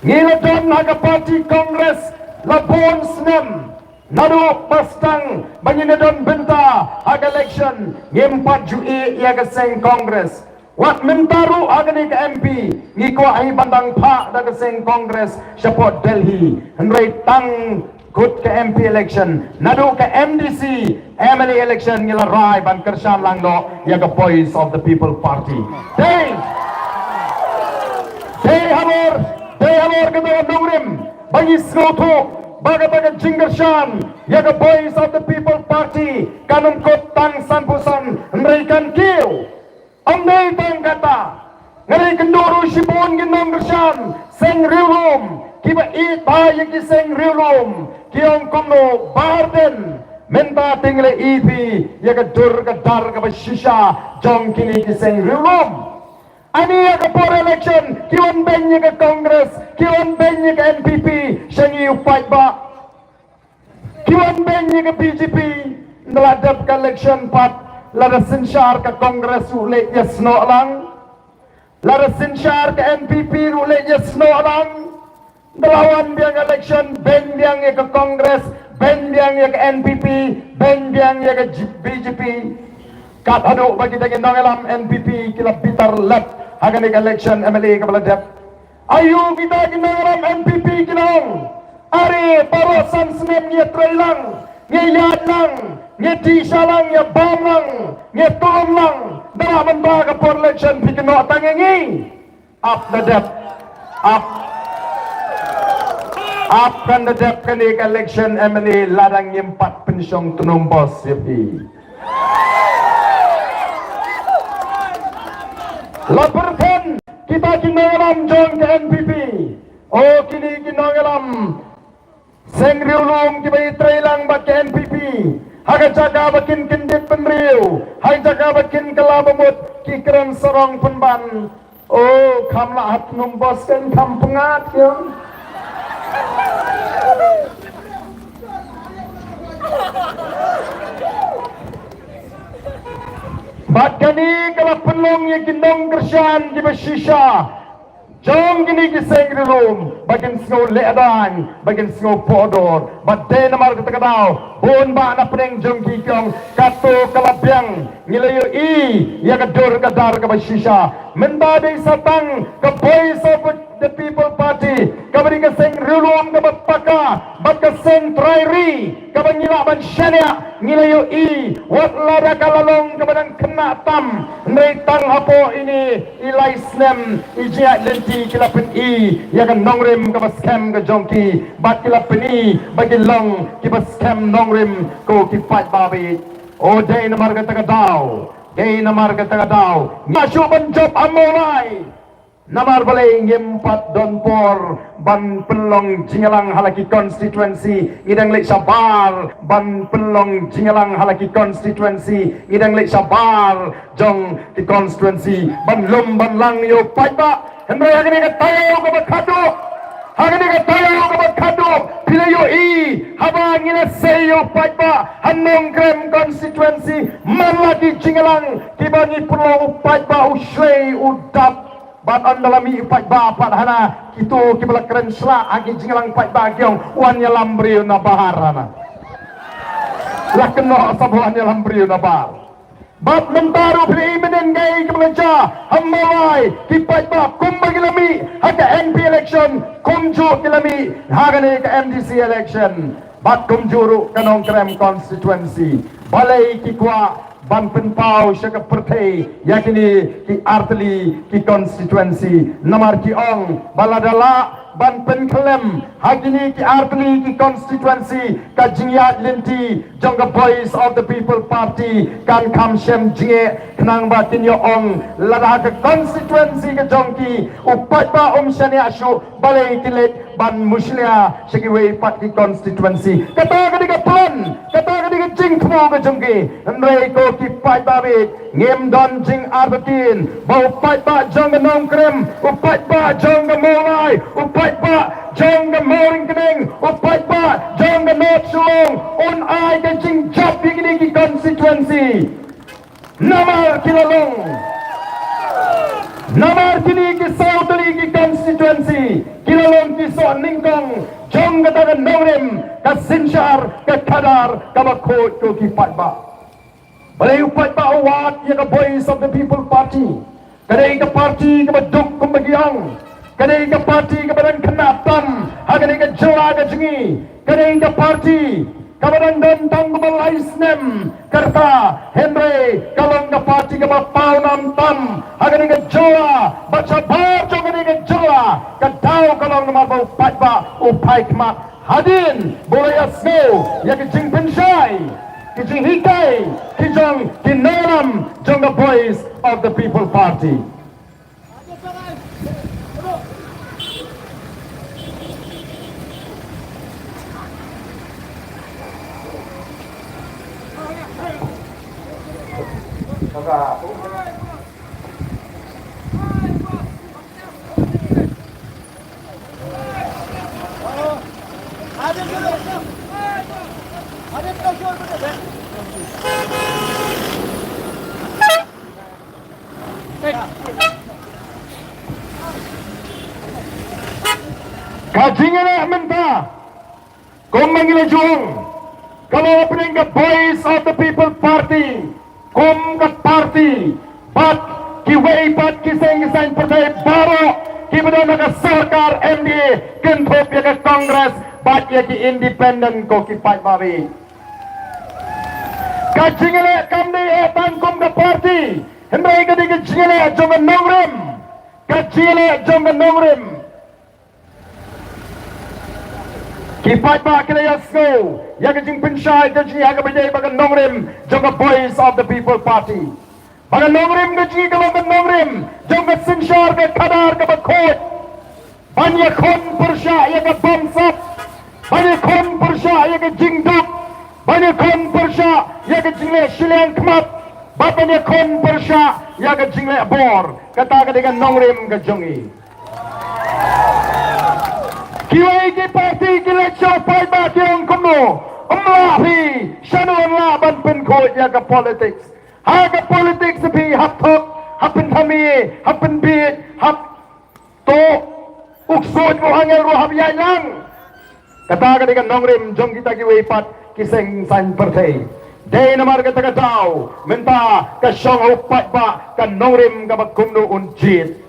ni ladon naga party congress labon snem Nadu pastang banyinadon benta hag election ngimpat jui ia ke seng kongres wat mentaru agani ke MP ngiko ai bandang pa da ke seng kongres support Delhi henry tang kut ke MP election nadu ke MDC MLA election ngila rai ban kersan langno ia ke Voice of the People Party day hamor ke dongrim bagi skoto Baga-baga Jingershan, yaga Voice of the People Party, kanum kot tang sanpusan, mereka kiu. Ondai tang kata, Ngari kenduru sibun ginong gersan seng riulum kiba ita yaki seng riulum kiong kumno barden menta tingle ipi yaga dur gadar ka shisha jong kini ki seng riulum ani yaga por election kiwan ben yaga congress kiwan ben yaga NPP shengi upai ba kiwan ben yaga BJP ngeladap ka election pat lada sensyar ka congress ule yasno lang lara sinsyar ke NPP rule yesno lang dalawan biang election ben biang ya ke Kongres ben biang ya ke NPP ben biang ya ke BJP kat adu bagi daging nongelam NPP kila bitar lep hagan election MLA kepala dep ayu kita ginongelam NPP kinong ari parosan senem nya trailang nya yadlang nya tisalang nya bamlang nya tolong dah membaga for election pikno tangengi up the depth up kan the depth kan election MLA ladang empat pensyong tunumbos yapi laporkan kita kinongelam jong ke NPP oh kini kinongelam seng riulum kibai trailang bak ke NPP haga jaga bakin kendit penriu hai jaga bakin kelabamut kikran serong penban oh kamla hat numbos kan kampengat yang bat kani kalau penlong yang gendong kersan di bersisa jong gini kiseng rilum bagian snow leadang bagian snow podor badai namar kita kadau bon ba na peneng jong kikong kato kalabyang nilayo ya kadur kadar ka basisha mendade satang ka voice of the people party kabari kiseng rilum ka batpaka bat kiseng trairi kabanyila ban syania nilayo wat lara kalalong kabadang kena tam neitang hapo ini ilai snem ijia lenti kilapen ya kan nongrim ka scam ka jongki bat kilapen bagi long ki scam nongrim ko ki fight babi o day na marga taga daw masyo ban job amolai namar balay ngimpat donpor ban pelong jingalang halaki constituency ngidang lek sabar ban pelong jingalang halaki constituency ngidang lek sabar jong di constituency ban lum ban lang yo paiba hendra hagani ka tayo ka bakado hagani ka tayo ka bakado pilayo haba ngina seyo paiba hanong krem constituency man lagi jingalang kibani pelong paiba uslay udap bat andalami ipat ba pat hana kitu kibala keren sla agi jingalang pat ba gyong wan ya lambri na baharana la keno sabuan ya lambri na bar bat mentaru pri imenen gay kibala hamalai kipat ba kumbagilami haga MP election kumju kilami hagane ka MDC election bat kumjuru kanong krem constituency balai kikwa ban penpau syaka pertai yakini ki artli ki constituency namar ki ong baladala ban penklem hagini ki artli ki constituency ka jingyat linti jongga voice of the people party kan kam shem jinge kenang batin yo ong lada ka constituency ka jongki upat ba shani asyu balai kilet ban muslia sekiwe pat ki constituency kata ka plan kata ka jingkmo ka jongki ndrei ko ki pat babit ngem don jing arbatin bau pat ba jong nong krem upat ba jong molai upat ba jong moring kening upat ba jong not sulong on ai ka jing job begini ki constituency namar kilalong namar kini ki saudari ki constituency kilalong ki so ningkong jong kata nongrim ka sinshar ka kadar ka bakot ko ki patba balay upat ba awat ya ka voice of the people party kadai ka party ka baduk kumbagiang kadai ka party ka badang kanatan hagadai ka jawa ka jingi kadai ka party kabadang dantang kubalay snem karta Henry kalong ka party ka mapaw nam tam hagadai ka jawa baca baca kadai ka jawa kadaw kalong na mabaw patba upay kma hadin bolay asno ya ka jing pensay kijing hikay kijong kinalam jong the voice of the people party Kajingana minta kung mangilajung kalau opening the voice of the people party kung ka party pat kiway pat kiseng-kiseng partai baru kipada naga sarkar MDA kenthop ya ka Congress bat ya ki independent ko ki pat babi kajingana kamni etan kung ka party hendai ka di kajingana jong nongrim kajingana jong nongrim Kipat ba kayasko yaga jing pinsay ka jing yaga bajay baga nongrim jong voice of the people party baga nongrim ka jing ka baga nongrim jong sinshar ka kadar ka bakot banya kon pursha yaga bamsap banya kon pursha yaga jing dup banya kon pursha yaga jing le shilian kmat banya kon pursha yaga jing le bor kata ka dengan nongrim ka jongi Kiwai ki parti ki lecho pai ba tiong kuno umla hi shanu la ban pen ko ya ka politics ha ka politics bi hap thok hapen thami hapen bi hap to uksoj mo hangel ro hab ya lang kata ka dengan nongrim jong kita kiwai pat kiseng san partai dei namar ka ta daw menta ka shong upat ba ka nongrim ka bagkumno unjit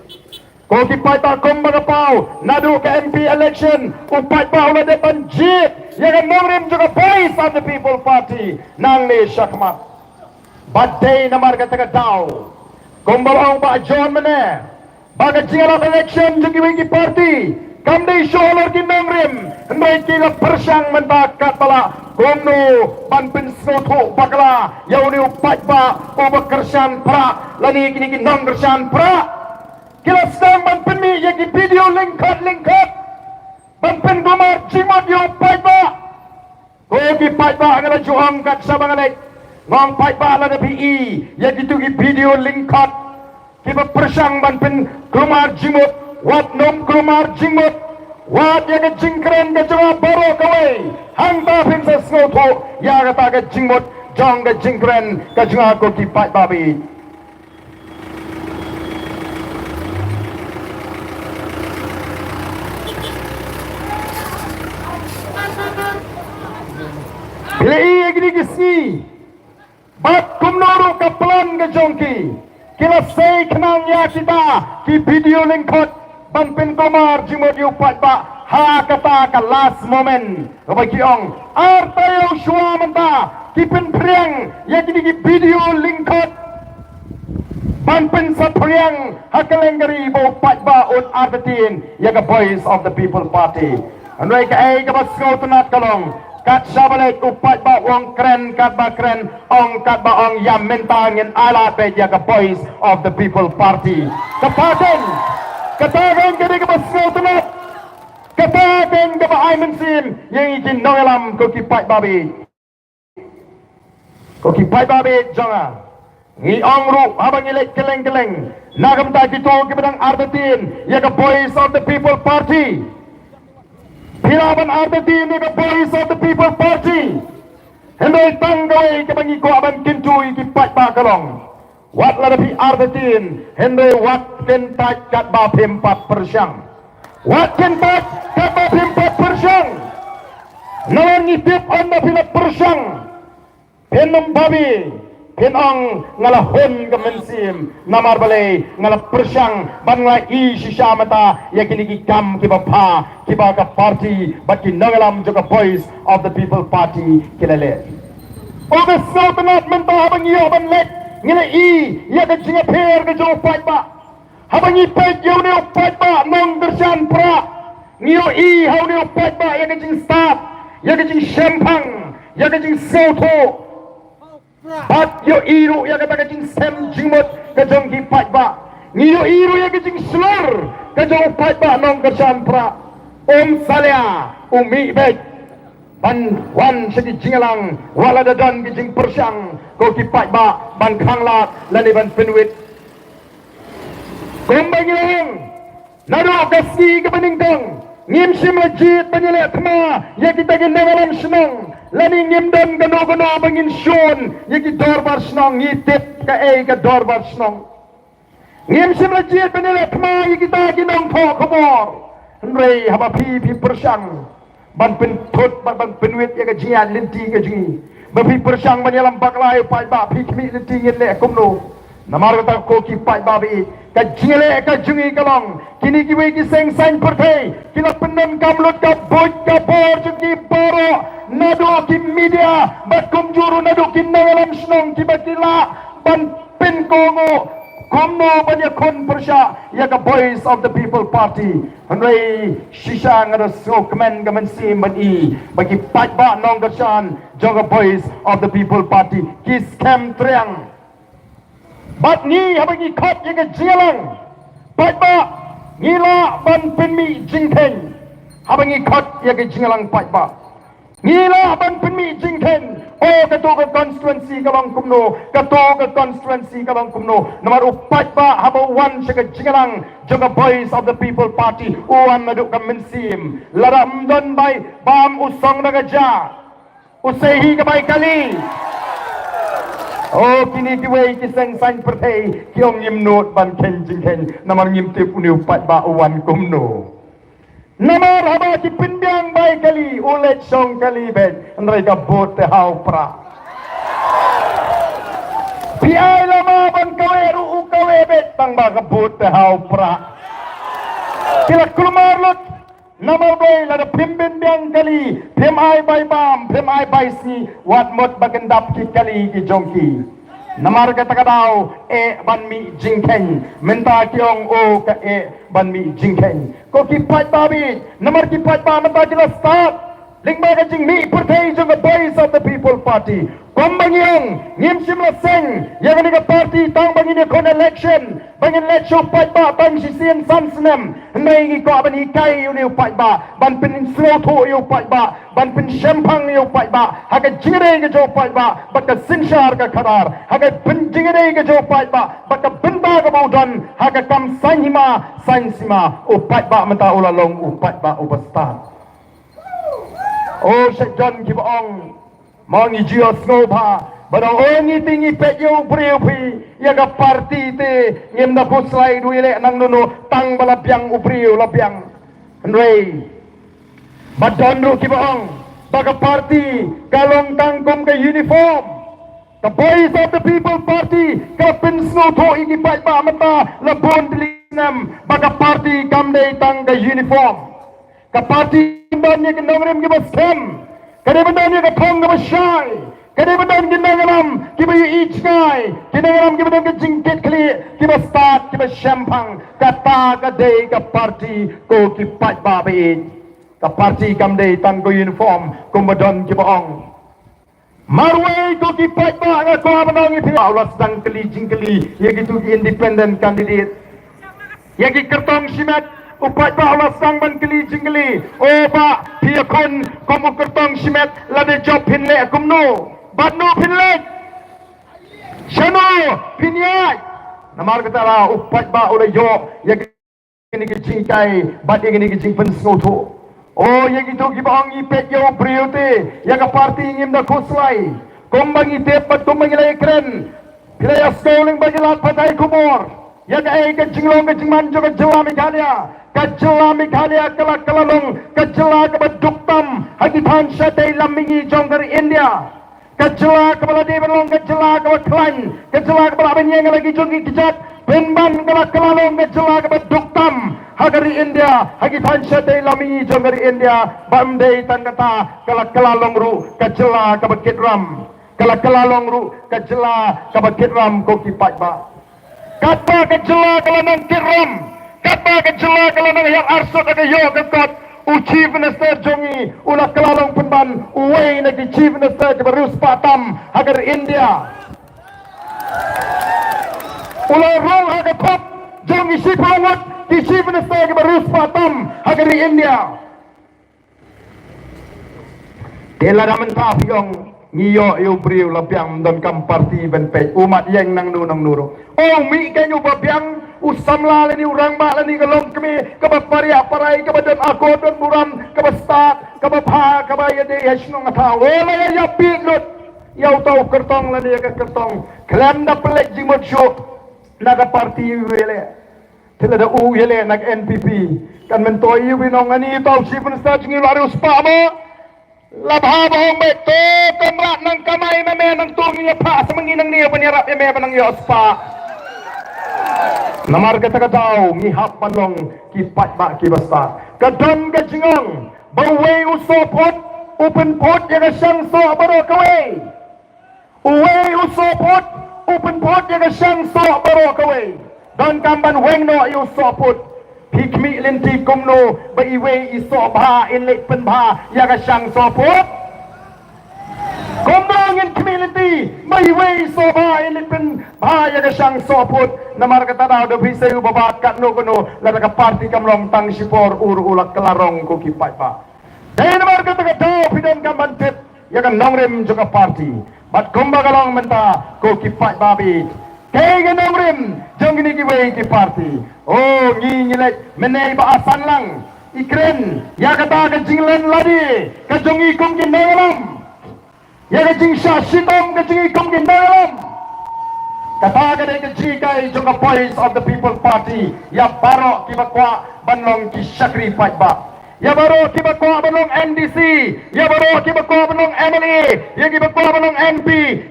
Kung kipata kung magapaw, nadu ka MP election, upat pa ulit ay panjit, yagan nongrim juga voice of the people party, nang ni Shakmat. Baday na marga taga daw, kung balawang ba John Mene, baga jingalap election juga wiki party, kamday sholar ki nongrim, henday kila persyang mendakat pala, kung no banpin snoto bakla, yaw ni upat pa, ubakersan pra, lani kini nong kersan pra, Kila sedang banpeni yang di video lingkat banpen gumar cimot yung paiba kogi paiba angala juang kat sabangalek ngong paiba la na PE yang itu di video lingkat kiba persang banpen gumar cimot wat nom gumar cimot wat yang jingkren ke jawa baro kawai hang ta pin sa snoto ya kata ke cimot jong ke jingkren ke jawa kogi paiba bi Bila ia gini gisi, bat kumnoro kaplan ke jongki, kila say kenang ya kita ki video lingkot banpin komar jimod upat ba ha kata ka last moment, kapag kiong artayo shua menta kipin priang ya gini ki video lingkot banpin sa priang hakalengari bo upat ba on artatin ya ka voice of the people party. Anway ka ay kabas ko tunat kalong. Kat sabalay upat ba wong kren kat ba kren ong kat ba ong yam mentangin ala pedya ka voice of the people party katagan kadi ka ba snotunat katagan ka ba ay mensim yang ikin nongelam ko kipat babi jonga ngi ong ru habang ilek keleng nagam ta kito kibadang ardatin ya ka voice of the people party Hilaban ardatin ni ka voice of the people party. Henday tanggay kabangi ko aban kintuy kipat ba kalong. Wat la dapi ardatin henday wat kentat kat ba 4%. Wat kentat kat ba 4%. Nalang ngitip on na pila persyang. Penam babi. Pinang ngalahon kemensim namar balay ngalah persyang bangla I sisya mata ya kinigikam kibapa kibaka party but kinangalam juga voice of the people party kilale oga sautanat menta habang iyo ban lek ngina I ya ka jinga per ka jo pat ba habang I pet yo ne pat ba nong dersan pra niyo I how ne pat ba ya ka jing start ya ka jing shempang ya ka jing soto Bat yo iru ya kata kacing sem jimot kajong kipat ba ngiyo iru ya kacing slur kajong pat ba nong kersan pra salya umi bet ban wan segi jingalang wala dadan ki jing persyang ko ki pai ba ban khangla lani ban penwit kumbang ilang nado kasi ke peningtong ngim sim lajit penyele thma ya kita ke nevalan senang lani ngim dan gano bangin shon ya ki dorbar senang ngitip ka ka dorbar senang ngim sim lajit penyele thma ya kita ke nang tho khabor rei haba pi persyang ban pen thot ban penwit ya ka jian linti ka ji ba pi persyang banyalam baklai pai ba pi khmi linti ngin le kumno namar kata ko ki pai ba bi ka jile ka jungi kalong kini ki we ki seng sain perthai kila penan kamlut ka boj ka bor jungi boro nado ki media ba kumjuru nado ki nangalam snong ki batila ban pen kongo komno banyak kon persya ya ka voice of the people party andai shisha ngada so kemen gamen sim bani bagi pai ba nong gashan joga voice of the people party ki scam triang bat ni habagi khot ye ke jialang pat ba ngila ban penmi jingthen habagi khot ye ke jialang pat ba ngila ban penmi jingthen o kato ka constituency kalong kumno kato ka constituency kalong kumno nomor pat ba haba wan se ke jialang joga voice of the people party uan maduk ka mensim laram don bai bam usong daga ja usehi ka bai kali oh kini kiwei kiseng sain perthai kiong ngim not ban ken jing ken namar ngim tip uniu pat ba uwan kumno namar haba ki pindyang bai kali ulet song kali bet andrai ka bot te hau pra piai lama ban kawe ru kawe bet tang ba ka bot te hau pra kila kulmar lut namar bai la pimbindang kali pim ai bai bam pim ai bai si wat mot bagendap ki kali ki jongki namar kata kadau ban mi jingken menta kiong o ka ban mi jingken ko ki pat babi namar ki pat ba menta kila start lingba ka jing mi perthai jong the voice of the people party kombang yang ngim simla seng yang ni ka party tang bangin kon election bangin election pat ba tang si sien sansnem nei ki ko ban ikai yu ni pat ba ban pin slow tho yu pat ba ban pin shempang yu pat ba ha ka jire ke jo pat ba ba ka sinshar ka kharar ha ka pin jire ke jo pat ba ba ka bin ba ka baudan ha ka kam sanhima sansima o pat ba menta ulalong o pat ba o basta oh John Kibong mangi jios ngoba badang ongi tingi peyo priupi ya ka parti te ngem na puslai duile nang nuno tang balapyang upriu lapyang rei badon ru Kibong baka parti kalong tangkom ka uniform the voice of the people party ka pinsno tho igi pai ba mata labon dilinam baka parti kamdei tang ka uniform ka parti bannya ke nongrem ke baskem kade bannya ke thong ke basai kade bannya ke nangalam ke bayu ichkai ke nangalam ke bannya ke jingket kli ke bastat ke bashampang kata kade ka parti ko ki pat babe ka parti kamde tan ko uniform komadon ke baong marwai ko ki pat ba ko abanong ipi Allah sedang keli jingkeli ye gitu independent candidate ye ki kertong simat upat ba Allah sang ban keli jingli o ba pia kon komu kertong simet la de job pinle kumno badno pinle shano pinyai namar katara upat ba ula yo ya kini ke jingkai bad kini ke jing pen snoto o ya gitu ki bang ipet yo priyote ya ka party ngim da koslai kombang ite pat kombang ilai kren pilaya schooling bagilat patai kumor ya ka jinglong ka jingman jo ka jela meghalaya kajela meghalaya kala kalalong kajela ka baduktam hagithan satay lamingi jonggar India kajela ka bala debalong kajela ka klan kajela ka bala benyeng lagi jongi kijat penban kala kalalong kajela ka baduktam hagari India hagithan satay lamingi jonggar India bamdei tan kata kala kalalong ru kajela ka bakitram kala kalalong ru kajela ka bakitram ko kipat ba kata kajela kala nang kiram kata kejela kalau nang yang arso kata yo kekot Chief Minister jongi ulah kelalong penban uwei nagi Chief Minister ke berus patam agar India ulah rong agar pop jongi si pelawat di Chief Minister ke berus patam agar India Tela da mentah piong ngiyo yu briu labiang don kam parti ben pe umat yang nang nuro. Oh mi kanyu babiang usamla leni urang ba leni galom kami kabat paria parai kabadan ako don buram kabastat kabapha kabayade yasno ngata wala ya pinut yau tau kertong leni ka kertong klam da pelek jimot syo naga parti wele tela da u yele nag NPP kan mentoy yu binong ani tau chief minister jingi laru spa mo labha bahong beto kamrat nang kamay meme nang tungi pa sa manginang niya panirap eme pa nang yospa namar kata katao ngihap panong kipat ba kibasta kadon gajingong bawe usopot open pot yaga siyang so baro kaway uwe usopot open pot yaga siyang so baro kaway don kamban wengno usopot Hikmi linti kumno baiwe iso bha inlet pen bha yaga syang sopot kumno ngin kmi linti baiwe iso bha inlet pen bha yaga syang sopot namar kata daw do bisayu babat katno kuno lada ka parti kamlong tang sipor ulak kelarong ko kipat pa dai namar kata daw pidon kamban tip yaga nongrem juga parti bat kumba kalong menta ko kipat babi kaya nongrem jong gini kiwe ki parti oh ngilet menai ba asan lang ikren ya kata ka jinglen ladi ka jongi kum kin dalam ya ka jing sha sitom ka jingi kum kin dalam kata ka dai ka jikai jong ka voice of the people party ya baro ki bakwa banlong ki sakri fight ba ya baro ki bakwa banlong NDC ya baro ki bakwa banlong MLA ya ki bakwa banlong MP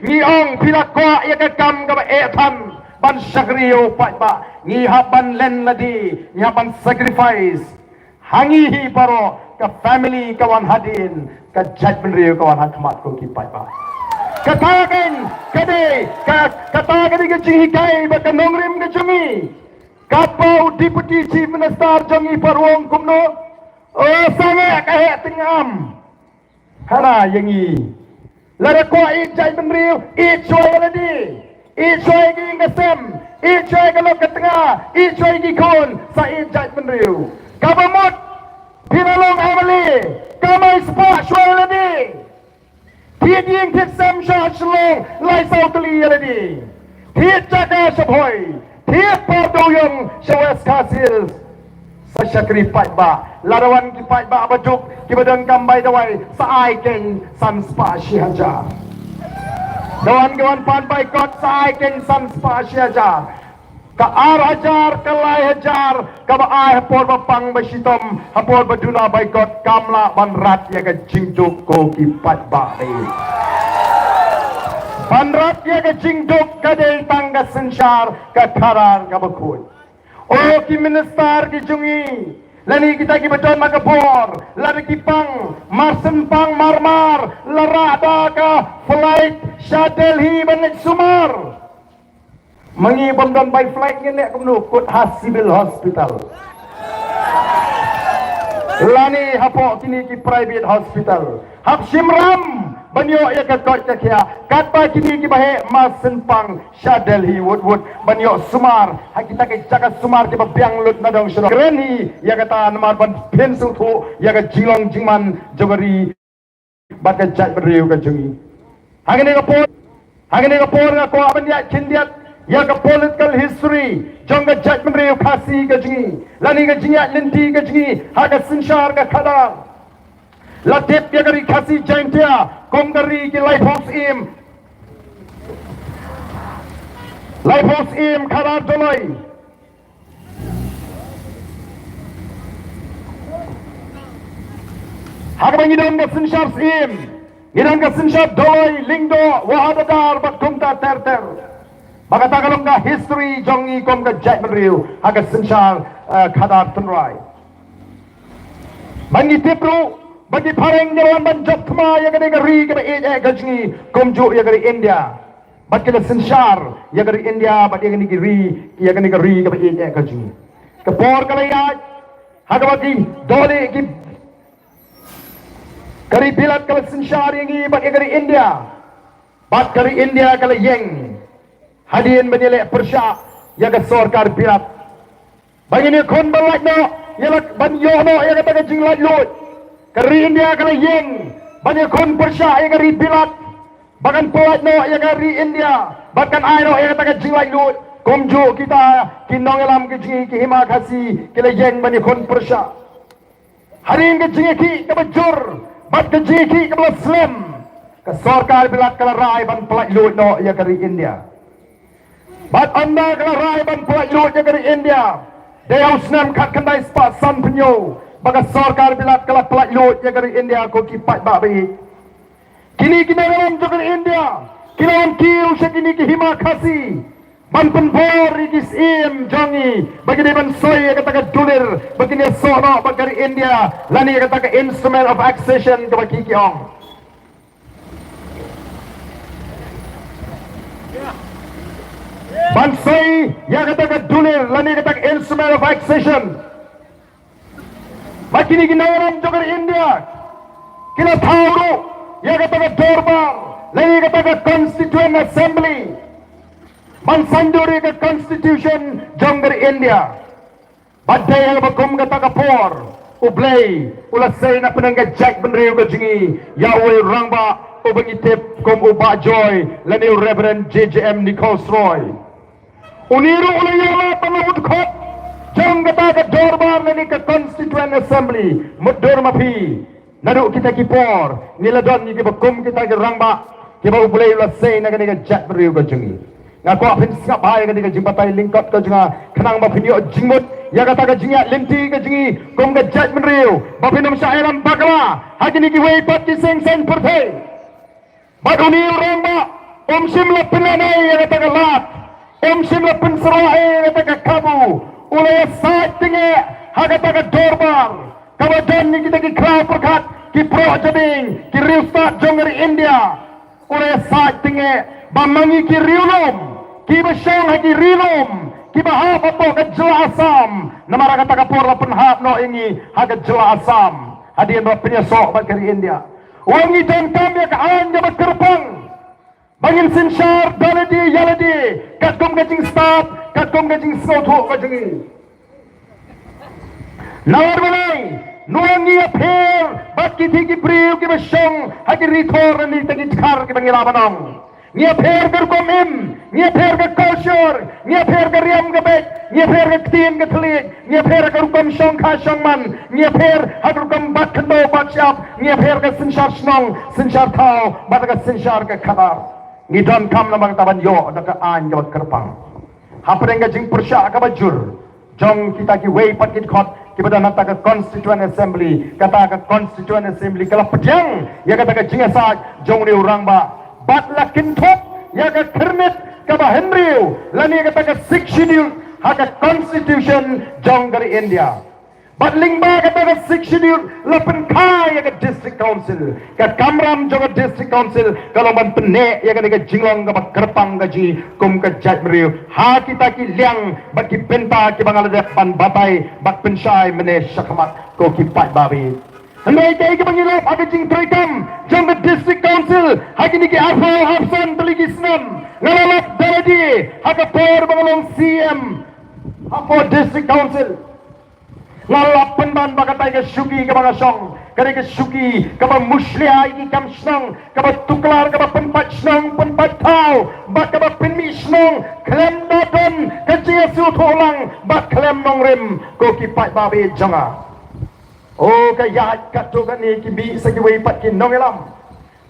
ngiong pilakwa ya ka kam ka ba etan ban sakriyo fight ba ngihaban len ladi ngihaban sacrifice hangi baro ka family kawan hadin ka judgment riyo kawan hakmat ko kipat ba katakan kade katakan ke jihikai ba kanongrim ke jungi kapau deputy chief minister jungi parwong kumno oh sange kahe tingam hara yangi lara ko judgment riyo choy ladi choy gi ngasem choy kalau ke tengah choy gi kon sa judgment riyo kabamot pinalong amali kamay spa choy ladi Thiệt nhiên thiết xem cho shlong lai sau tuli ladi thiết jaga sabhoy thiết parduyong shawes kasil sa sakri ba larawan ki ba bajuk ki badang kambay dawai sa ai ken san spa shihaja dawan pan bay kot sa ai ken san spa shihaja ka ar hajar kalai hajar ka ba ai hapor bapang basitom hapor baduna bay kot kamla banrat ya ka jingjuk ko ki ba banrat ya ka jingjuk ka de tangga sensar ka karar ka bakut o ki minister ki jungi lani kita ki beton makapor lari ki pang marsen pang marmar larada ka flight shuttle hi banit sumar mangi bomdon by flight ngene kumno kut civil hospital lani hapo kini ki private hospital hap simram banyo ya ka kot ka kya kat ba kini ki bahe masen pang shadel hi wood banyo sumar ha kita ke jaga sumar ki babyang lut na dong shro kreni ya kata namar ban pen su thu ya ka jilong jingman jogari ba ka jat beriu ka jungi hagene ka por na ko aban ya kindiat ya ka political history jong ka judgment riu khasi ka jingi lani ka jingi linti ka jingi ha ka sinshar ka khada latip ya kari khasi jaintia kom kari ki life house im khada doloi ha ka bangi dom ka sinshar im nidam ka sinshar doloi lingdo wahadadar bat kumta ter Maka tagalong ka history jongi kom ka judgment riu haga sensar khadar tunrai bangi tipru bagi pareng jalan banjat kema ya gade gari ka gajni kom ju ya gari India bat kala sensar ya gari India bat ya gani gari ka gajni ka por kala ya haga bagi dole ki kari bilat kala sensar yangi bat ya gari India bat kari India kala yeng Hadian menilai persyak ya ke sorkar pirat. Bagi ni kon balak no ya lak ban yo no ya kata ke jinglat lut. Kerin dia kala yeng banyak kon Persia yang dari Pilat, bahkan Polat no yang dari India, bahkan Aino yang kata jilai lut, komju kita kinong elam kejingi kihima kasih kilajeng banyak kon Persia. Hari ini kejingi ki kebajur, bat kejingi ki kebelas Islam, ke Sarkar Pilat kelarai ban Polat lut no yang dari India. Bat anda kelarai ban Polat lut yang dari India, dia usnam kat kendai spa san penyo. Baka Sarkar Pilat kala Polat lut yang dari India ko kipat babi. Kini kita dalam jokan India, kinawan kiu siya kini kihima kasi. Ban penbor ikis im jangi, bagi dia ban soy yang kata dulir, bagi dia sono bagi India, lani yang kata instrument of accession ke bagi kiong. Ban soy yang kata dulir, lani yang kata instrument of accession. Makini ginawaran jokan India, kina tahu yang kata dorbar, lagi kata Constituent Assembly, mansanduri ke Constitution jong dari India. Badai yang bakum kata por, ublay, ulasay na penangga Jack Benriu ke jingi, Yahweh rangba, ubangitip kum uba joy, lani Reverend JJM Nichols Roy. Uniru ulayala panamud kot, jong kata ke dorbar lani ke Constituent Assembly, mudur mapi. Naduk kita kipor, niladon ni kibakum kita gerangba, kiba ubulay ulasay na kaniga Jack Benriu ke jingi. Ngaku apin singap bahaya kaniga jimbatai lingkot ke jinga, kenang bapinyo jingmut, ya kata ke jingi linti ke jingi, kum ke Jack Benriu, bapinam syairam bakla, haki ni kiway pat kiseng sen pertay. Bat unil rangba, simla pinanay ya kata ke lat, simla pinserai ya kata ke kabu, ulay saat tinggi, haka kata ke dorbar, kawajan ni kita ki kraw perkat, ki pro jading, ki riustat jong dari India, ulay saat tinggi, bamangi ki riulum, ki basyang haki rilum, ki bahap apa ke jela asam, namara kata ke por lapan hap no ingi, haka jela asam, hadian bapanya sok bat kari India. Wangi dan kami ke an jabat kerpang, bangin sinsyar daladi yaladi, katkum kajing start, katkum kajing snowtu kajingi. Nawar balay, nuangi apir, bat kiti ki priu ki basyang, haki ritor ni tagi tkar ki bangilabanong. Ni apir kerkom im, ni apir ke culture, ni apir ke riam ke bek, ni apir ke ktin ke telik, ni apir ke rukom syong ka syong man, ni apir hak rukom bat kendo bat syap, ni apir ke sinsyar snong, sinsyar tau, bat ke sinsyar ke kabar. Ni don kam namang taban yo, daka an jawat kerpang. Hampir nga jing persya ka bajur, jong kita ki way pat kit kot, kita nata ke Constituent Assembly, kata ke Constituent Assembly, kalau pedang, ya kata ke jingasat, jong ni orang ba, bat lakin top, ya ke kermit, kaba Henry, lani kata ke 6 schedule, haka Constitution, jong dari India. Bat lingba kata ke 6 schedule, lapan kai, ya ke District Council, ke Kamram jong ke District Council, kalau ban penek, ya kata ke jinglong, kaba kerpang gaji, kum ke Jack Meriu, ha kita ki liang, bat ki penta, ki bangalada pan batai, bat pensyai, mene syakamat, ko ki pat babi. Hendai kaya ke pangilap, aga jing terikam, jong ke District Council, haki ni ki Afal Hafsan teligi senam, ngalalap daladi, haka por bangalong CM, hafo District Council, ngalap penban bakatai ke syuki ke bangasong, kari ke syuki, kaba muslia iki kam senang, kaba tuklar, kaba penpat senang, penpat tau, bak kaba penmi senang, klem dadon, kecil su tulang, bak klem nongrim, ko kipat babi jonga. Oh kaya kat tu kan ni kibi sagi wei pat kin nong elam.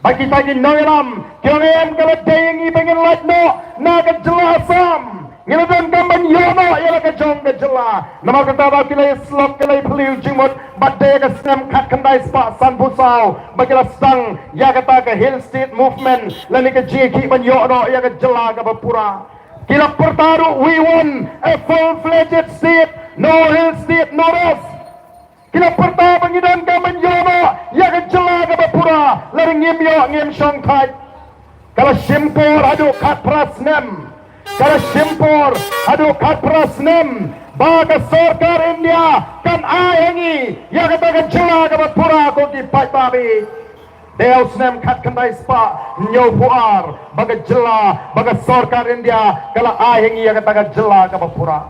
Bagi kita kin nong elam, kiam kalau dayangi pengen lat no, na ke jelasam. Ngiladan kamban yono ialah ke jong ke jela. Nama kata ba kilai slok kilai peliu jimut, badai ke stem kat kendai spa san pusau. Bagilah stang ya kata ke Hill State Movement, lani ke jiki ban yono ia ke jela ke bapura. Kila pertaruh we won a full-fledged state, no Hill State, no rest. Kila pertama pengidan kamen yono, ya ke jela ke bapura, lari ngim yo ngim syong tai. Kalau simpor aduk kat prasnem, kalau simpor aduk kat prasnem, baga Sarkar India kan ayangi, ya kata ke jela ke bapura ko di pat babi. Deau snem kat kendai spa nyo puar, baga jela, baga Sarkar India kalau ayangi ya kata ke jela ke bapura.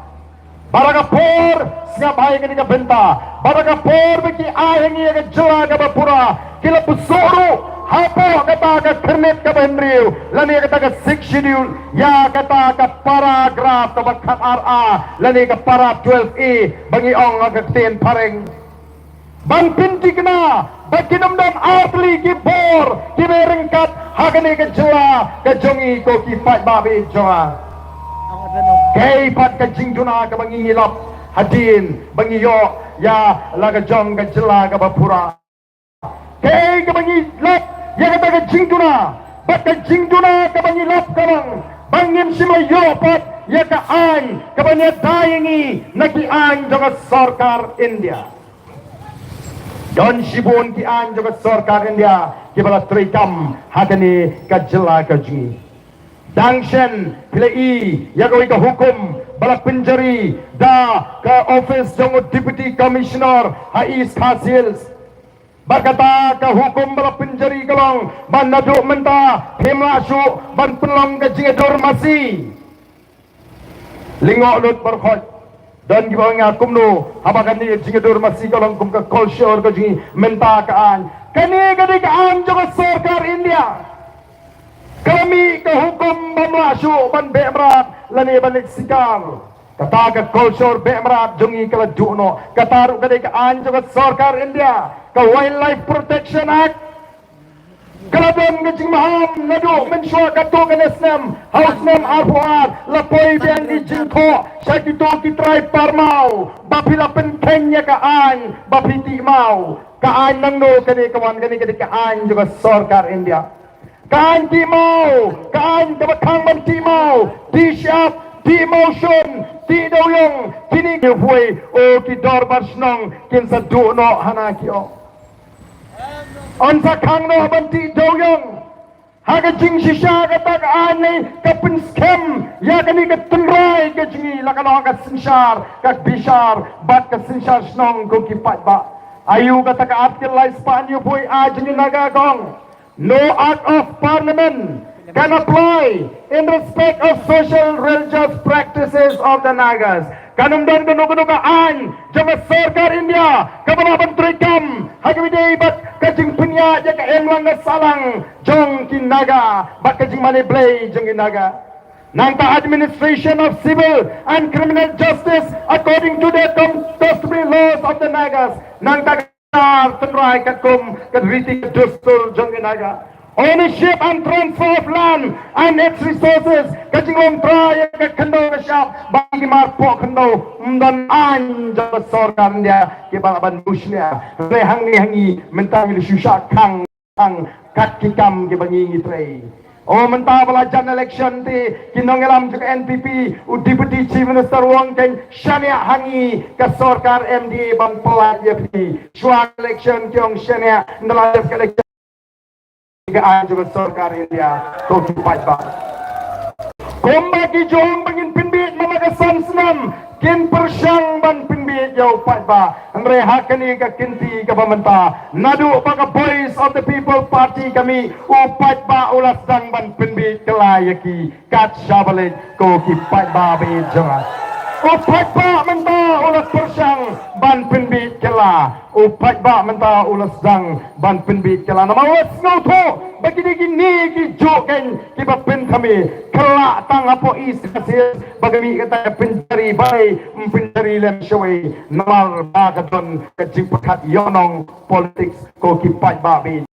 Baragapur siap ay kini ka benta. Baragapur beki ay hangi ka jela ka bapura. Kila pusuru hapo kata ka kernet ka benriu. Lani kata ka 6 schedule ya kata ka paragraph ka bakat RA. Lani ka para 12E bagi ong agaktin pareng. Ban pinti kena bakinamdam artli ki bor ki berengkat hagani ka jela ka jongi ko ki fight babi jonga. Kay pat ka jingduna ka mangingilap hadin bangiyo ya laga jong ka jela ka bapura. Kay ka mangilap ya ka jingduna bat ka jingduna ka mangilap ka bang bangim simayo pat ya ka an ka banya dayangi nakian jaga sarkar India. Don Shibun ki an jaga sarkar India ki bala trikam hagani ka jela ka jingi. Dangshen pilai ya kau ika hukum bala penjari da ke office jong deputy commissioner Hais Khasils berkata ke hukum bala penjari kalong ban naduk menta himlasu ban pelong ke jingedor masih lingok lut berkhot dan gibawang akum nu habakan ni jingedor masih kalong kum ke culture ke jingi menta ke an kani ke an jong sarkar India. Kami ke hukum bamlasu ban be'mrat lani balik sikar. Kata ke culture be'mrat jungi kala duno. Kata ru kadai ke anjo ke sarkar India. Ke Wildlife Protection Act. Kala don ngejing maham nadu mensua kato ke nesnem. House nem arpuar. Lapoi biang di jingko. Syakito ki try parmau. Bapila pentengnya ke an. Bapiti mau. Ke an nang no kadai kawan kadai ke an juga sarkar India. Kaan di mau, kaan kebakang ban di mau, di siap, di motion, di doyong, kini kihui, o ki dorbar snong, kin sa duno hanakio. On sa kang no ban di doyong, haga jing sisya kata kaan ni kapin scam, ya kani ketenrai ke jingi, lakano ka sinsyar, ka bishar, bat ka sinsyar snong ko kipat ba. Ayu kata ka artil lais panyo boy ajeng nagagong. No act of parliament can apply in respect of social religious practices of the Nagas. Kanumdan kanu kaan jama sarkar India kabalaban trikam hagimide bat kajing punya ja ka emlang salang jong kinaga bat kajing mane blay jong kinaga. Nangta administration of civil and criminal justice according to the customary laws of the Nagas. Nangta tenrai kakum kadriti dustur jonginaga ownership and transfer of land and its resources kajingom try kendo shop bagi marpo kendo dan anja sarkar dia ke balaban busnya rehangi mentang susah kang kat kikam ke bangi ngitrei. Oh mentah belajar election ti kinongelam juga NPP Deputy Chief Minister Wong Keng syania hangi ke sarkar MD bang pelat ya pi suan election kyong syania ndaladef election ke an juga sarkar India ko kipat ba komba ki jong bangin pinbit mamagasan senam kin persyang ban pinbit jauh pat ba mereka kini ke kinti ke pementa nadu baka voice of the people party kami upat ba ulas dang ban pinbit kelayaki kat syabalit ko kipat ba be jangan upat ba menta ulas persyang ban pinbit kela upat ba menta ulas dang ban pinbit kela nama was ngoto bagi gini ki joken ki bapin kami kelak tang apo is hasil bagi kata pencari baik pencari lem syawai namar bagadon kecing pekat yonong politics ko kipat babi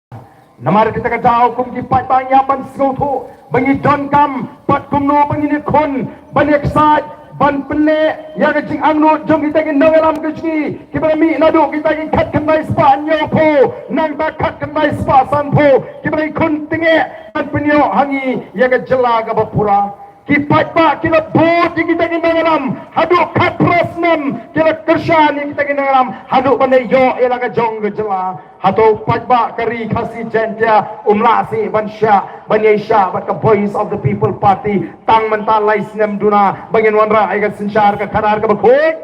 namar kita kata hukum kipat bang yapan sengutu bagi don kam pat kumno bagi ni kon banyak saj ban pene ya kecing angno jom kita ke nangalam kecing kita mi nadu kita ke kat kendai spa nyopo nang bakat kendai spa sanpo kita kun tinge ban penyo hangi ya ke jela ke bapura kipat ba kila bot kita ke nangalam haduk kat prosnem kila kersan kita ke nangalam haduk bandai yo ela ke jong ke jela hatu patba kari khasi jentia umlasi bansya banyesha bat ka voice of the people party tang mental laisnem duna bangin wanra ai ka sinchar ka kharar ka bakhoi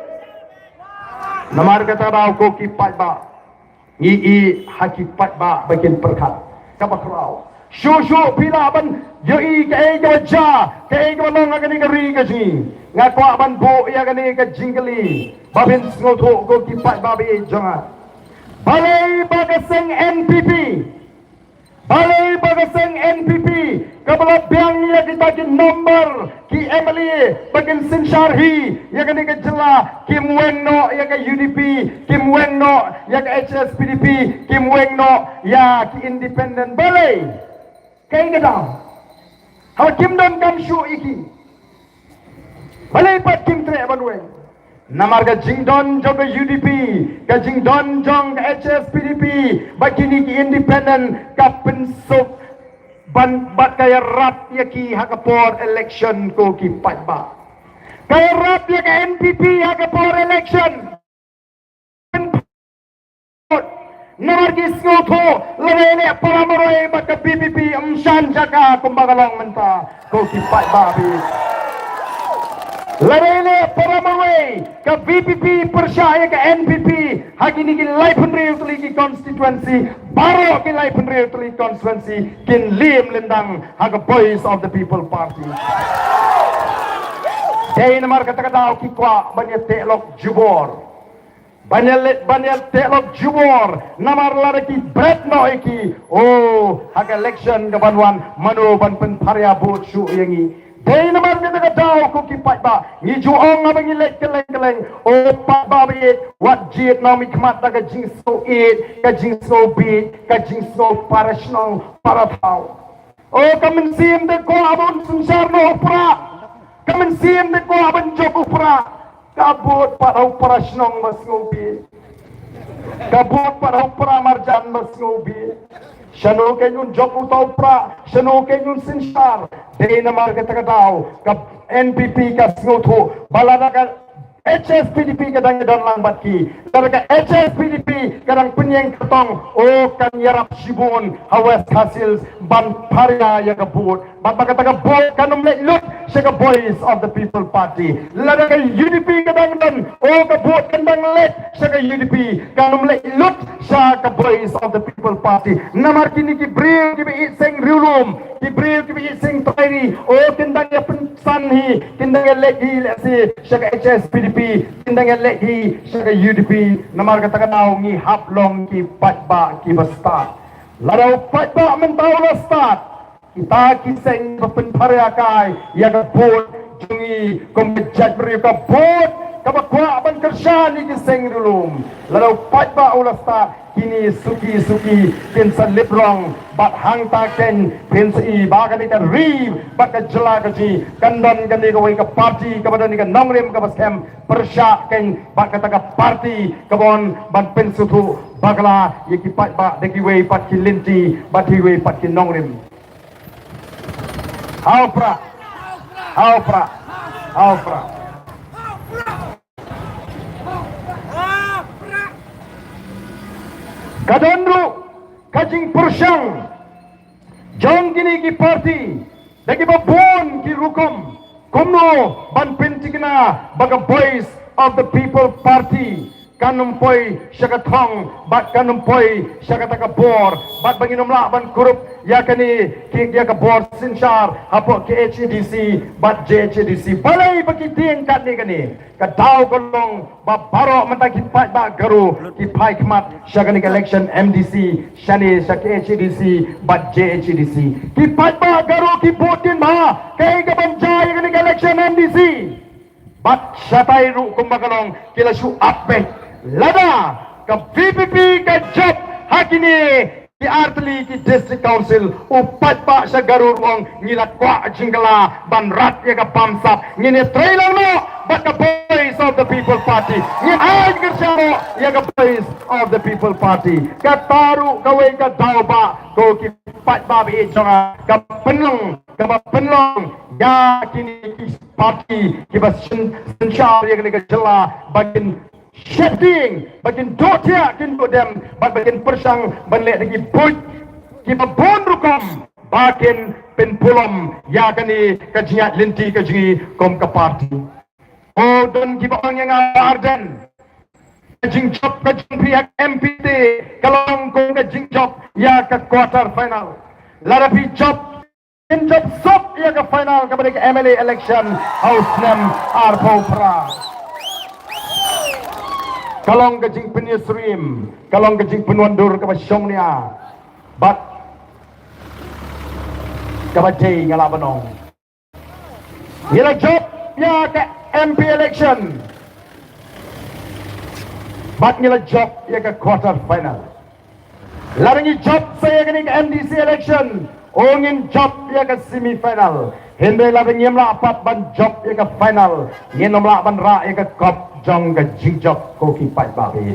namar ka tarau ko ki patba i haki patba bakin perkhat ka bakrau Syushu pila ban yoi ke ja ke long agani gari gaji ngakwa ban bo ya gani ka jingli babin ngoto go kipat babi jonga balai bagaseng NPP balai bagaseng NPP kabala biang ya kita ki nomor ki MLA bagin sinsharhi ya gani ka jela Kim Wengno ya ka UDP Kim Wengno ya ka HSPDP Kim Wengno ya ki independent balai kay gadang hawa Kim Don Kam Shu iki balai pat Kim Tre Banweng namar ka Jing Don jong ka UDP ka Jing Don jong ka HSPDP bakini ki independent ka pensuk ban bat kaya rat ya ki hakapor election ko ki patba kaya rat ya ka NPP hakapor election namar ki skoto lene para maroy bat ka PPP amshan jaka kumbagalong menta ko ki patba bi Larele para maroy ka PPP persyaya ka NPP hakini ki Laipunreu Tuliki constituency baro ki Laipunreu Tuliki constituency kin lim lendang haga voice of the people party day namar kata-kata ki kwa banya telok jubor banya telok jubor namar laraki bread no iki oh haga election kabanwan manu ban pen parya bot shu yangi day naman kita kataw ko kipat ba ni juong nga bangilet keleng o pa ba what jit na mi kmat ka jing so it ka jing so beat ka jing so parasno parataw o kamen sim de ko abon sunsar no opra kamen sim de ko abon jok opra kabut paraw parasno mas ngobi kabut paraw para marjan mas ngobi Shano kenyun jok utaw pra, shano kenyun sinsar. Day namar kata-kataw, ka NPP ka singoto, balada ka HSPDP kadang dan lambat ki. Darga HSPDP kadang penyeng ketong, o kan yarap sibun, hawas hasil ban parya ya kabut. Bat kata kabut kanum lut, siya ka voice of the people party. Lada ka UDP kadang dan, o kabut kadang let, siya ka UDP. Kanum lut, siya ka voice of the people party. Namar kini ki bril ki bi sing rilum, ki bril ki bi sing trairi, o kendang ya pensanhi, kendang ya legi lesi, siya ka HSPDP, kendang ya legi, siya ka UDP. Namar kata-kataw ngi haplong ki patba ki basta. Ladaw patba mentaw la start. Kita kiseng berpenparya kai ya kabut jungi komejat beri kabut kabakwa ban kerja ni kiseng dulu lalu patba ulasta kini suki pinsan librong bat hang taken pinsi baga ni ka ri bat ka jela ka ji kandon kan ni ka parti ka badan ni ka nongrim ka baskem persya ken bat ka ka parti kabon ban pensutu bagla yeki patba deki we pat kilinti bat hiwe pat kin nongrim Haupra. Kadandru kajing persyang jong gini ki parti lagi babon ki rukom kumno ban pentikna baga voice of the people party kanum poi syakatong bat kanum poi syakataka bor bat banginom la ban kurup yakani ki ya ka bor sinsar hapo ki HDC bat JHDC balai bagi tiang kat ni kani ka daw kolong ba baro mentaki pat ba garu ki pai kmat syakani election MDC shani syaki HDC bat JHDC ki pat ba garu ki botin ma kai ka banjay kani election MDC bat syatai ru kumbakalong kila syu upbe lada ka PPP ka job hakini ki artli ki district council upat pa sa garurong ngilakwa jingala banrat ya ka pamsap ngini trailer mo but the voice of the people party ni ay kersamo ya ka voice of the people party kataru kawe ka dauba ko ki pat babi jonga ka penlong ya kini ki party ki bas senchar ya ka jela bagin shifting bagian dotia kin bodem bagian persang banlek lagi put kita bon rukam bagian penpulom ya kani kajiat linti kajingi kom ke parti oh dan kita orang yang arden kajing job kajing pihak MPT kalau kom kajing job ya ke quarter final larapi job job sop ia ke final kepada ke MLA election House Nem Arpopra. Kalong kejing penyusrim, kalong kejing penundur ke Syongnia, bat ke Bajai ngala benong. Ia job ia ke MP election, bat ia job ia ke quarter final. Larangi job saya kini ke MDC election, ongin job ia ke semi final. Hendai larangi mla apat ban job ia ke final, ngenom la ban ra ia ke cup. Jong ke jingjok koki pai babi.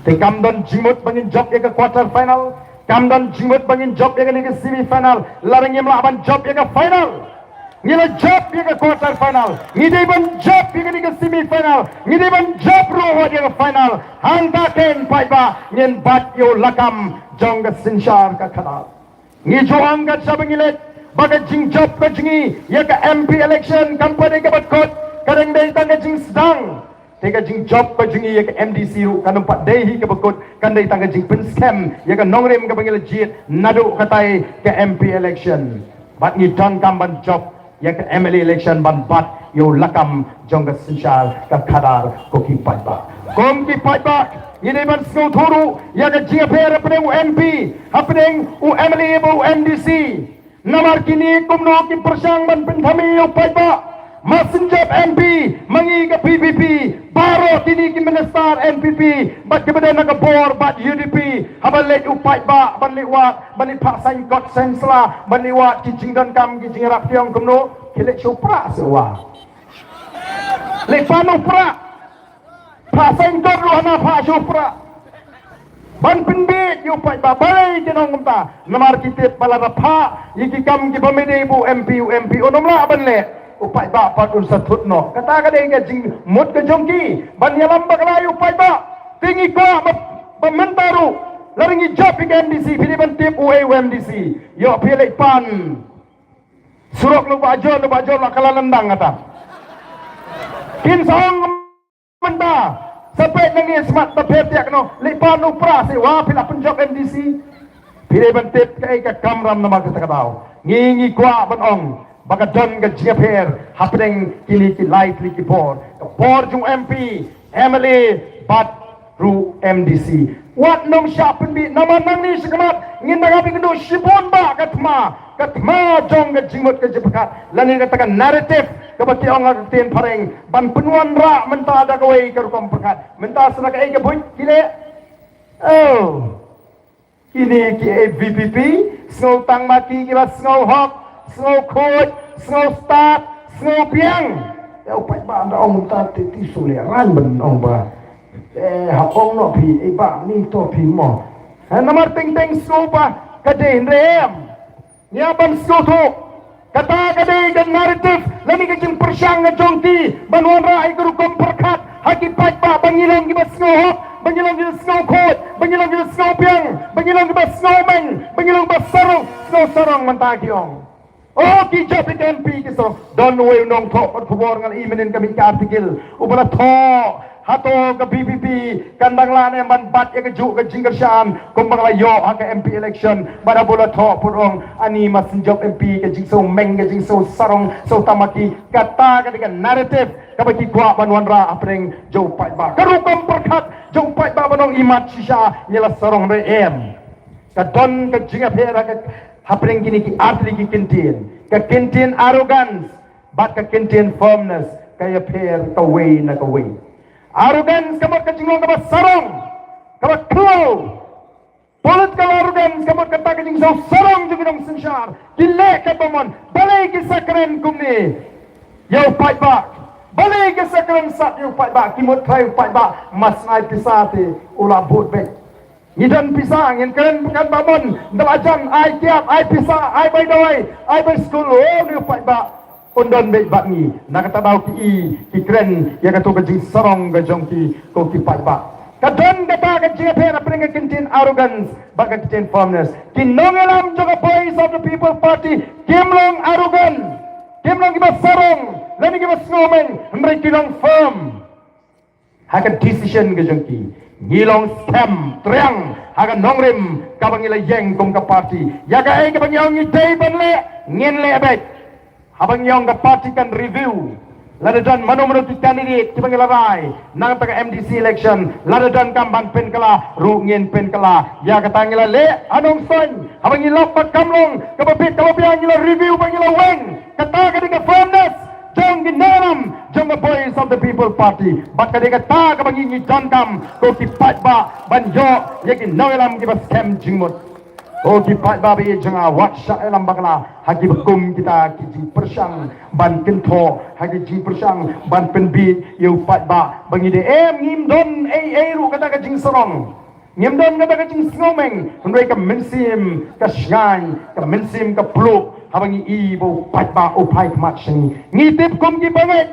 Te kamdon jimut bangin job ya ke quarter final. Kamdon jimut bangin job ya ke semi final. Larang yang melawan job ya ke final. Ngila job ya ke quarter final. Ngidai ban job ya ke semi final. Ngidai ban job roh ya ke final. Hangta ken pai ba ngen bat yo lakam jong ke sinshar ke kadal. Ngijoang ke sabangilet baga jingjok ke jingi ya ke MP election kampanye ke batkot kadang dai tangga jing sedang. Tega jing job ke jingi ya ke MDC ru kan empat dehi ke bekut kan dai tangga jing pen scam ya ke nongrem ke bangil jit nadu katai ke MP election bat ngi ton kam ban job ya ke MLA election ban bat yo lakam jong ke sinshal ke kadar ko ki pat ba kom ki pat ba ini ban snow thuru ya ke jing pher apne MP apne u MLA bu MDC namar kini kumno ki persang ban pen thami yo pat ba Masin job MP mangi ke PPP baro tini ki minister NPP bat kepada nak bor bat UDP habalet upai ba ban liwat ban pak sain got sensla ban liwat kijing dan kam kijing rap tiang kumno kilek supra sewa le panu pra pak sain got lu ana pak supra ban penbit yu pai ba balai jenong umta namar kitip balada pa yiki kam ki pamede bu MP UMP onomla ban le upai ba patun satut no kata ka dei ka jing mut ka jongki ban yalam baklai upai ba tingi ko pementaru laringi job ke MDC pili ban tip UMDC yo pilih pan surok lu bajor la kala nendang kata kin song menta sampai nangi smart tapet yak no lipan upra si wa pila penjob MDC pilih ban tip ka kamram nama kata tau ngingi kwa ban ong baka don ke JPR happening kini ki light ki por jung MP MLA bat ru MDC wat nong syapen bi nama nang ni sekamat ngin daga bi kendo sibon ba katma jong ke jimut ke jepakat lani katakan narrative ke bati ong ten pareng ban penuan ra menta ada kawai ke rukom perkat menta senak ai ke buit kile oh kini ki VPP snow tang maki kila snow hawk snow coat, snow start, snow piang. Ya upai ba anda ong ta ti suleran ben ong ba. Hakong no pi ba ni to pi mo. Namar ting ting snow ba kade rem. Ya ban snow to. Kata kade dan narrative lani ke jing persyang ngajongti banwan ra ai guru kom perkat haki pai ba bangilong gi ba snow hop, bangilong gi snow coat, bangilong gi snow piang, bangilong gi ba snowman, bangilong ba sarong, snow sarong mantagiong. Oh kijap ikan pi kiso don way nong tok pat kubor ngal imenen kami ka artikel ubala tho hato ke BBB kandang lane man bat ya keju ke jingkersan kumbang layo ke MP election pada bola tho purong ani mas job MP ke jingso meng ke jingso sarong so tamaki kata ketika narrative kabaki kwa banwan ra apreng jo pai ba karukom perkat jo pai ba banong imat sisa nyela sarong re em kadon ke jingapera ke hapring kini ki artli ki kintin arrogance bat ka kintin firmness kaya pair ka way na ka way arrogance kamat ka jingong kamat sarong kamat klow political arrogance kamat ka ta ka jing sarong jingong sinshar kile ka pamon balay ki sakren kumni yaw fight back balay ki sakren sat yaw fight back kimot try fight back mas nai pisate ula bot back Ngidan pisang, yang keren bukan babon, dalajan, ai kiap, ai pisang, ai bay doi, ai bay school, oh ni upai ba, undon baik bak ni, nak kata tahu ki keren, ya kata kejing sarong kejong ki, ko ki pai ba. Kadon kata kejing apa yang kintin arrogance, bak kintin firmness. Kinongelam juga voice of the people party, kimlong arrogant, kimlong kiba sarong, lani kiba snowman, mereka kilong firm. Haka decision kejong ki. ngilong scam triang haga nongrim kabangila yeng kong ka party yaga ay kabang yong itay banle ngin le abet habang yong ka party kan review ladadan manu-manu ti candidate ti pangilaray nang taga MDC election ladadan kamban pen kala rungin pen kala ya katangila le anong son habang ilap pagkamlong kababit kababiang ila review pangila weng kata ka firmness jong ginaram jong the voice of the people party bakka de kata kabang ingi jangkam ko ki patba banjo yakin nawelam ki scam jingmut o ki patba be janga waksha elam bakla hagi bekum kita ki persang ban kentho hagi ji persang ban penbi yu patba bangi de ngim don ru kata ka jing sorong ngim don kata ka jing snowmeng hunwei ka mensim ka shngan ka mensim ka pluk habang iibo patba o pai kmat shengi ngitip kum ki banget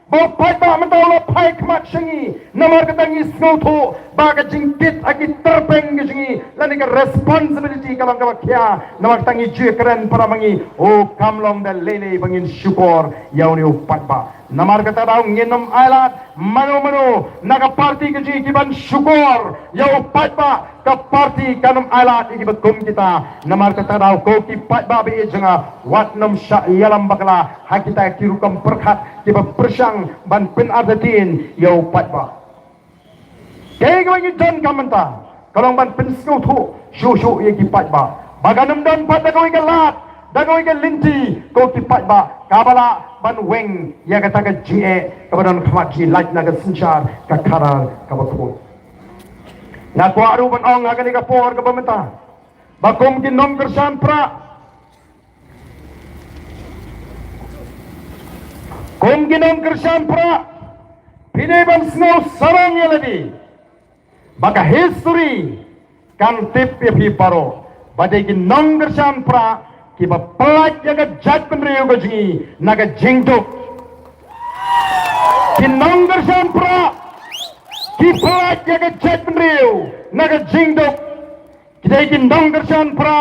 bo patba mentolo pai kmat shengi namar katang isngoto baga jingkit agi terpeng shengi lani ka responsibility kalang kawakya namar tangi jue keren para mangi o kamlong da lele bangin syukur yauni o patba namar kata daw nginom ailat mano naga party kaji kiban syukur yau patba ka party kanum ailat iki bekum kita namar kata daw ko ki patba be janga watnam sya yalam bakla hakita kirukam perkhat kiba persang ban pen ardatin yau patba kay gawin don kamanta kalong ban pen skutu syu ye ki patba baganam don patba ko ikalat dagoi ka linti ko ki patba kabala ban weng ya kata ka jie kabadan khamat ji light naga sinchar ka karar ka bakho na ko aru ban ong aga ni ka por ka pamenta bakom ki nom kersan pra kom ki nom kersan pra pine ban snow sarang ya lagi baka history kan tip pi paro badai ki nom kersan pra kiba pelat jaga jat penriu gaji naga jingduk kinonggar sampra ki pelat jaga jat penriu naga jingduk kidai kinonggar sampra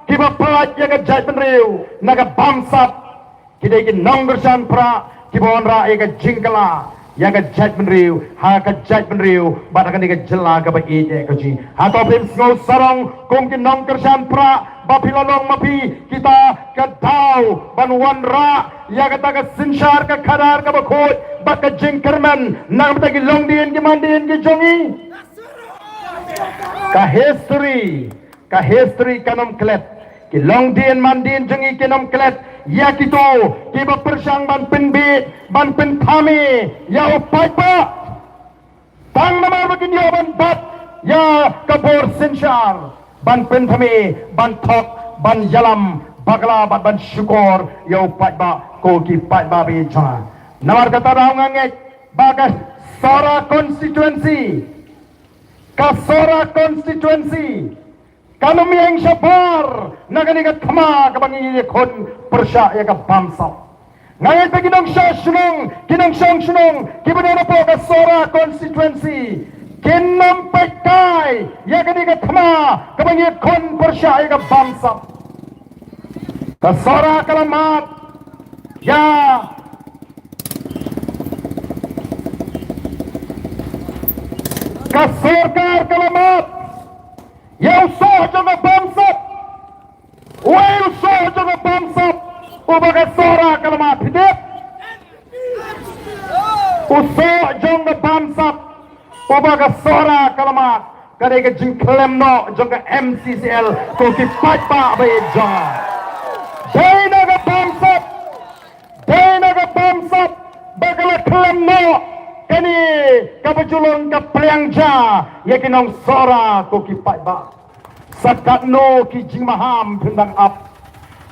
kiba pelat jaga jat penriu naga bamsap kidai kinonggar sampra kiba onra jaga jingkala yaga jat penriu haka jat penriu batakan jaga jela ka ba ide gaji hato pim sngo sarong kum kinonggar sampra bapilalong mapi kita kadau banwan ra ya kata ka sinshar ka khadar ka bakhot baka jingkerman nang tagi longdien ki mandien ki jongi ka history kanom klet ki longdien mandien jongi kanom klet ya kito ki ba persang ban penbit ban penthame ya upai pa tang namar bakin ya ban bat ya kabor sinshar ban penthame ban thok ban yalam bagla ban syukur yau patba ko ki patba be cha namar kata raung angek bagas sora constituency ka sora constituency kanum yang syapar nagani ka thama ka bangi khon persya ya ka bamsa ngai pe kinong sunong kibana po ka sora constituency kinam pekai ya kani ka thama kabangi kon persya ka bamsa ka sora kalamat ya ka sarkar kalamat ya usoh jaga bamsa usoh jaga bamsa ubaga sora kalamat hidup usoh jaga bamsa ubaga sora kalamat kadai ka jingklem no jaga MCCL ko ki patpa bay jaga Dainaga bamsap bagala klem no kani kabajulon ka priangja yakinong sora ko ki patpa sakat no ki jingmaham pindang up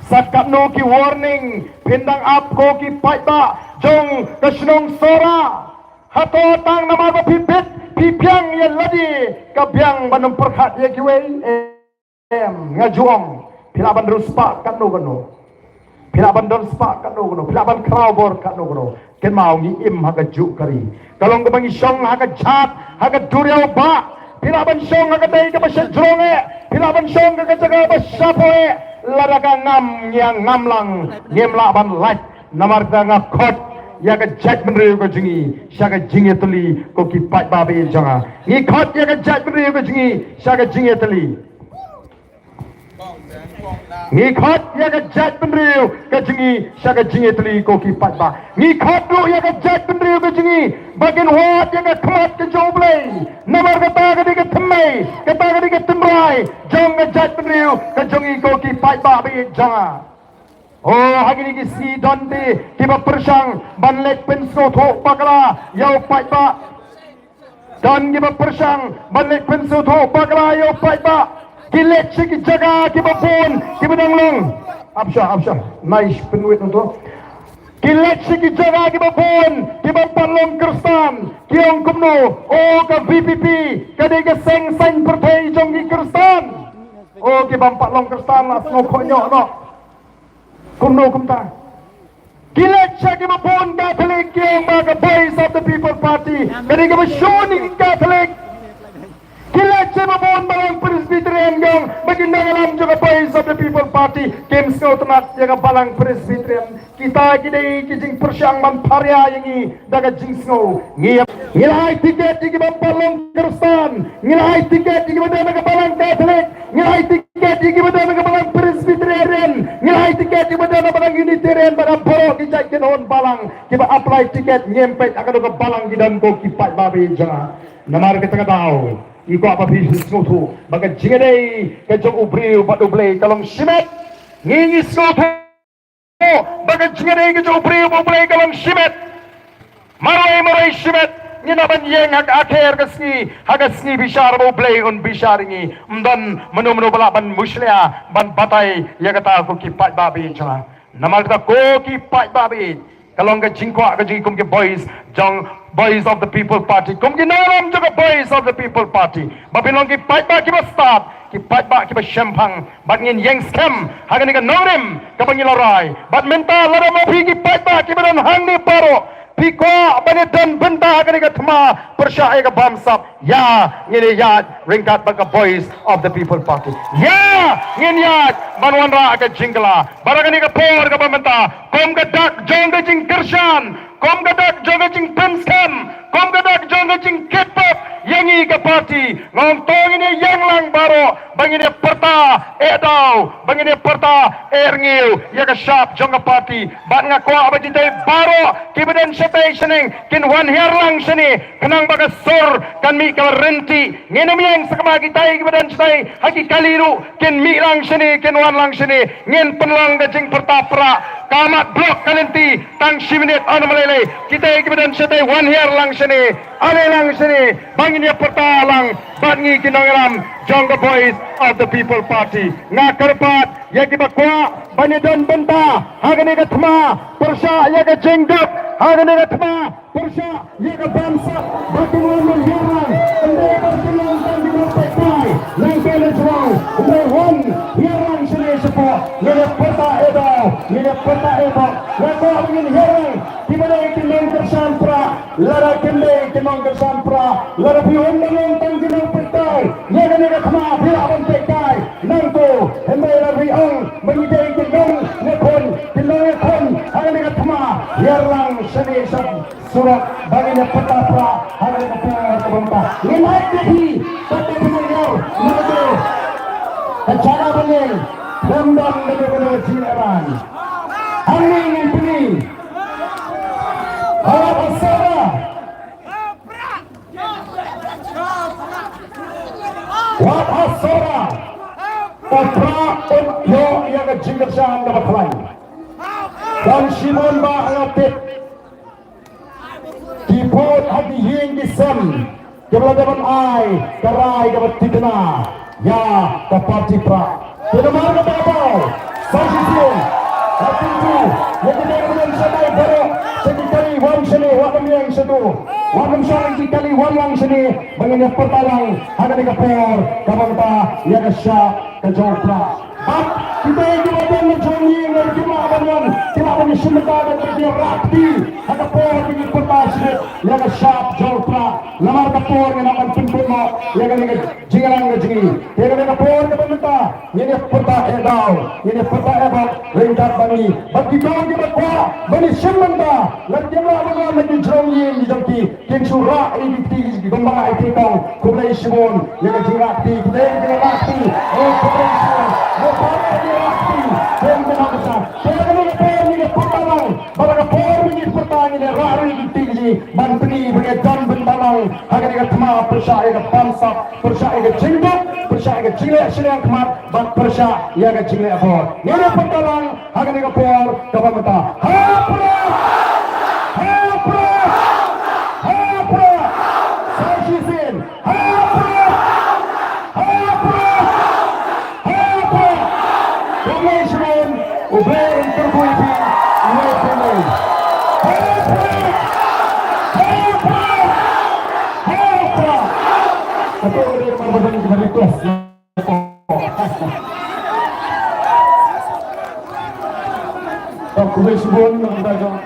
sakat no ki warning pindang up ko ki patpa jong kasnong sora hato tang nama ko pipit pipiang ya ladi kabyang banong perkhat ya kiwe ngajuang pilaban ruspa kat no kono pilaban don spa kat no kono pilaban krawbor kat no kono ken mau ngi im haga juk kari kalong ko bangi song haga chat haga duriau ba pilaban song haga dai ka basya jronge pilaban song ka jaga basyapoe laraga ngam yang ngamlang ngemla ban laj namar da ngakot ya ka Jack Menriu ko jingi syaga jingi tuli ko ki pat babe janga ni khot ya ka Jack Menriu ko jingi syaga jingi tuli ni khot ya ka Jack Menriu ko jingi syaga jingi tuli ko ki pat ba ni khot lu ya ka Jack Menriu ko jingi bagian wat ya ka khot ke joblay nomor kata ka di ka thamai kata ka di ka temrai jong ka Jack Menriu ko jingi ko ki pat babe janga Oh, hari ni si Dante tiba persang banlek penso thok pakla yau pai ba dan tiba persang banlek penso thok pakla yau pai ba kilet segi jaga tiba pun tiba danglong absha nice penuit untuk kilet segi jaga tiba pun tiba palong Kristan kiong kumno oh ka VPP kadai ka seng pertai jong ki Kristan oh tiba palong Kristan lah no konyok no kumno kumta kilet segi mapun Catholic yang baga Voice of the People Party kadai ka shoni Catholic kilet segi mapun balang Presbyterian yang baginda alam juga Voice of the People Party kim skau temat yang balang Presbyterian kita kidai kijing persyang mamparya yang i daga jing skau ngilai tiket di balang Kristen ngilai tiket di balang Catholic ngilai tiket di balang Presbyterian ngilai tiket di balang Unitarian pada borok kijak kinhon balang kiba apply tiket nyempet akan ke balang gidan ko kipat babe janga namar kita tahu iko apa bisnis ngotu baga jingedei kejong ubriu badublei kalong simet ngingi skotu baga jingedei kejong ubriu kalong simet marai simet nginaban yeng hag akhir kasni hagasni bishar badublei on bishar ngi mdan menu balaban muslia ban batai ya kata ko kipat babe janga namar kita ko kipat babe kalong ka jingkwa ka jing kum ke boys jong Voice of the People Party kum ki nalam juga Voice of the People Party babilong ki pat ba ki start ki pat ba ki shempang bat ngin yang scam hagan ka norim ka pangilarai bat menta lara mo ki pat ba ki ban hang ni paro pikwa bane dan benta hagan ka thma persya ka bamsap ya ngini ya ringkat ba ka Voice of the People Party ya ngin ya banwan ra ka jingla baragani ka por ka bamenta kom ka dak jong ka jing kershan kom gadak jonga jing penskem kom gadak jonga jing ketpop yangi ke parti ngong tong ini yang lang baro bangine perta edau bangine perta erngil ya ke shop jonga parti bat nga ko abajinte baro kibeden stationing kin wan her lang sini kenang baga sor kan mi kal renti ngenem yang sakama kitai kibeden stai haki kaliru kin mi lang sini kin wan lang sini ngen penlang gajing perta pra kamat blok kalenti tang siminit anomalele kita kemudian setai one year lang sini ale lang sini bangin ya pertalang bangi kinangalam jongga Voice of the People Party ngakarpat ya kiba kwa banyadan benta hagani ka thma persya ya ka jengdap hagani ka thma persya ya ka bangsa batuan menghirang ende berkenang dan dibertekai lang kele jwang ende hon hirang sini sepo ngene peta edo ngako ingin hirang kibada ikinong kersampra lara kende ikinong kersampra lara bihon mengontang kinong petai ngene kama bila bantekai nangko hembe lara biong mengide ikinong nekon kinong ekon hagani ka thma hirang sini sab surat bagina peta pra hagani ka pera kabanta nilai kedi peta pengayo nado kacana bening Rembang benar-benar siaran. Angin yang pening. Harap asara. Wat asara. Otra yo yang kejingkersan dapat lain. Dan Simon ba ngatit. Kipot hati hing kisam. Kebeladaman ai. Karai dapat titena. Ya dapat cipra. Tidak mahu kata apa? Sosial, pintu, yang kemudian sedai baru sekali wan sini, wan yang sedu, wan sekali wan yang sini, mengenai pertalang, ada di kapor, kamanta, yang kesya, kejauh. kita juga dengan joming dan kita dengan kita punya sementara kerja rakti ada por dengan pertasir yang sharp joltra lamar kapor yang akan pimpin mo yang dengan jingalang ngajingi yang dengan por ke pemerintah ini perta edau ini perta eba ringkat bani bagi kau di bawah bani sementara lagi mana lagi joming di jomki king surah ini di gembala itu kau kublai simon yang jirakti kita yang rakti oh kublai simon oh kublai rakti yang menakutkan saya dengan por ini pertama balaga por ini pertama ini rari di tinggi mantri bagi dan bendalang agar kita tema percaya ke bangsa percaya ke jingduk percaya ke jinglet sedang kemat bak percaya yang ke jinglet apa ini pertama agar kita por kapan mata hapra hapra hapra sajisin hapra hapra hapra Commission obey interpreting Lieutenant Atau dia berbalik kepada kelas. Aku bersibun dengan dagang.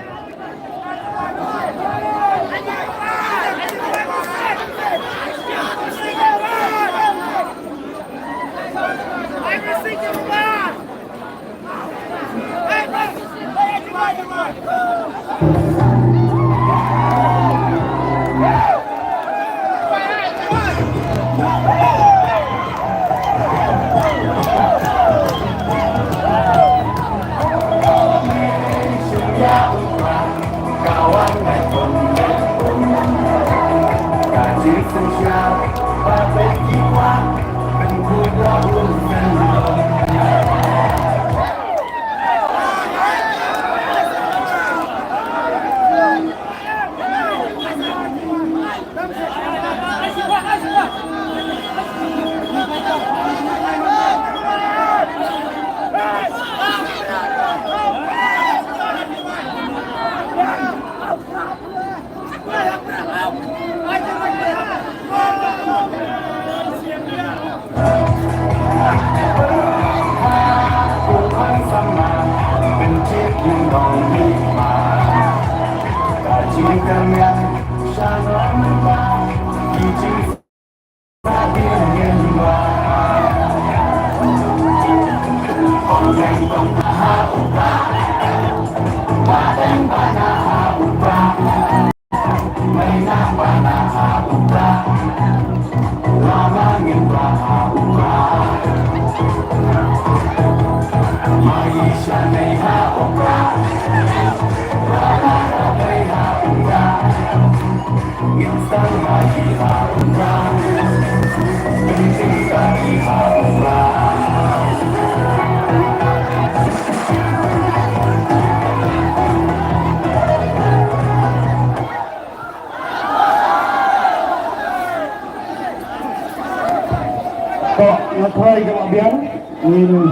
Kok ngetry kemudian ini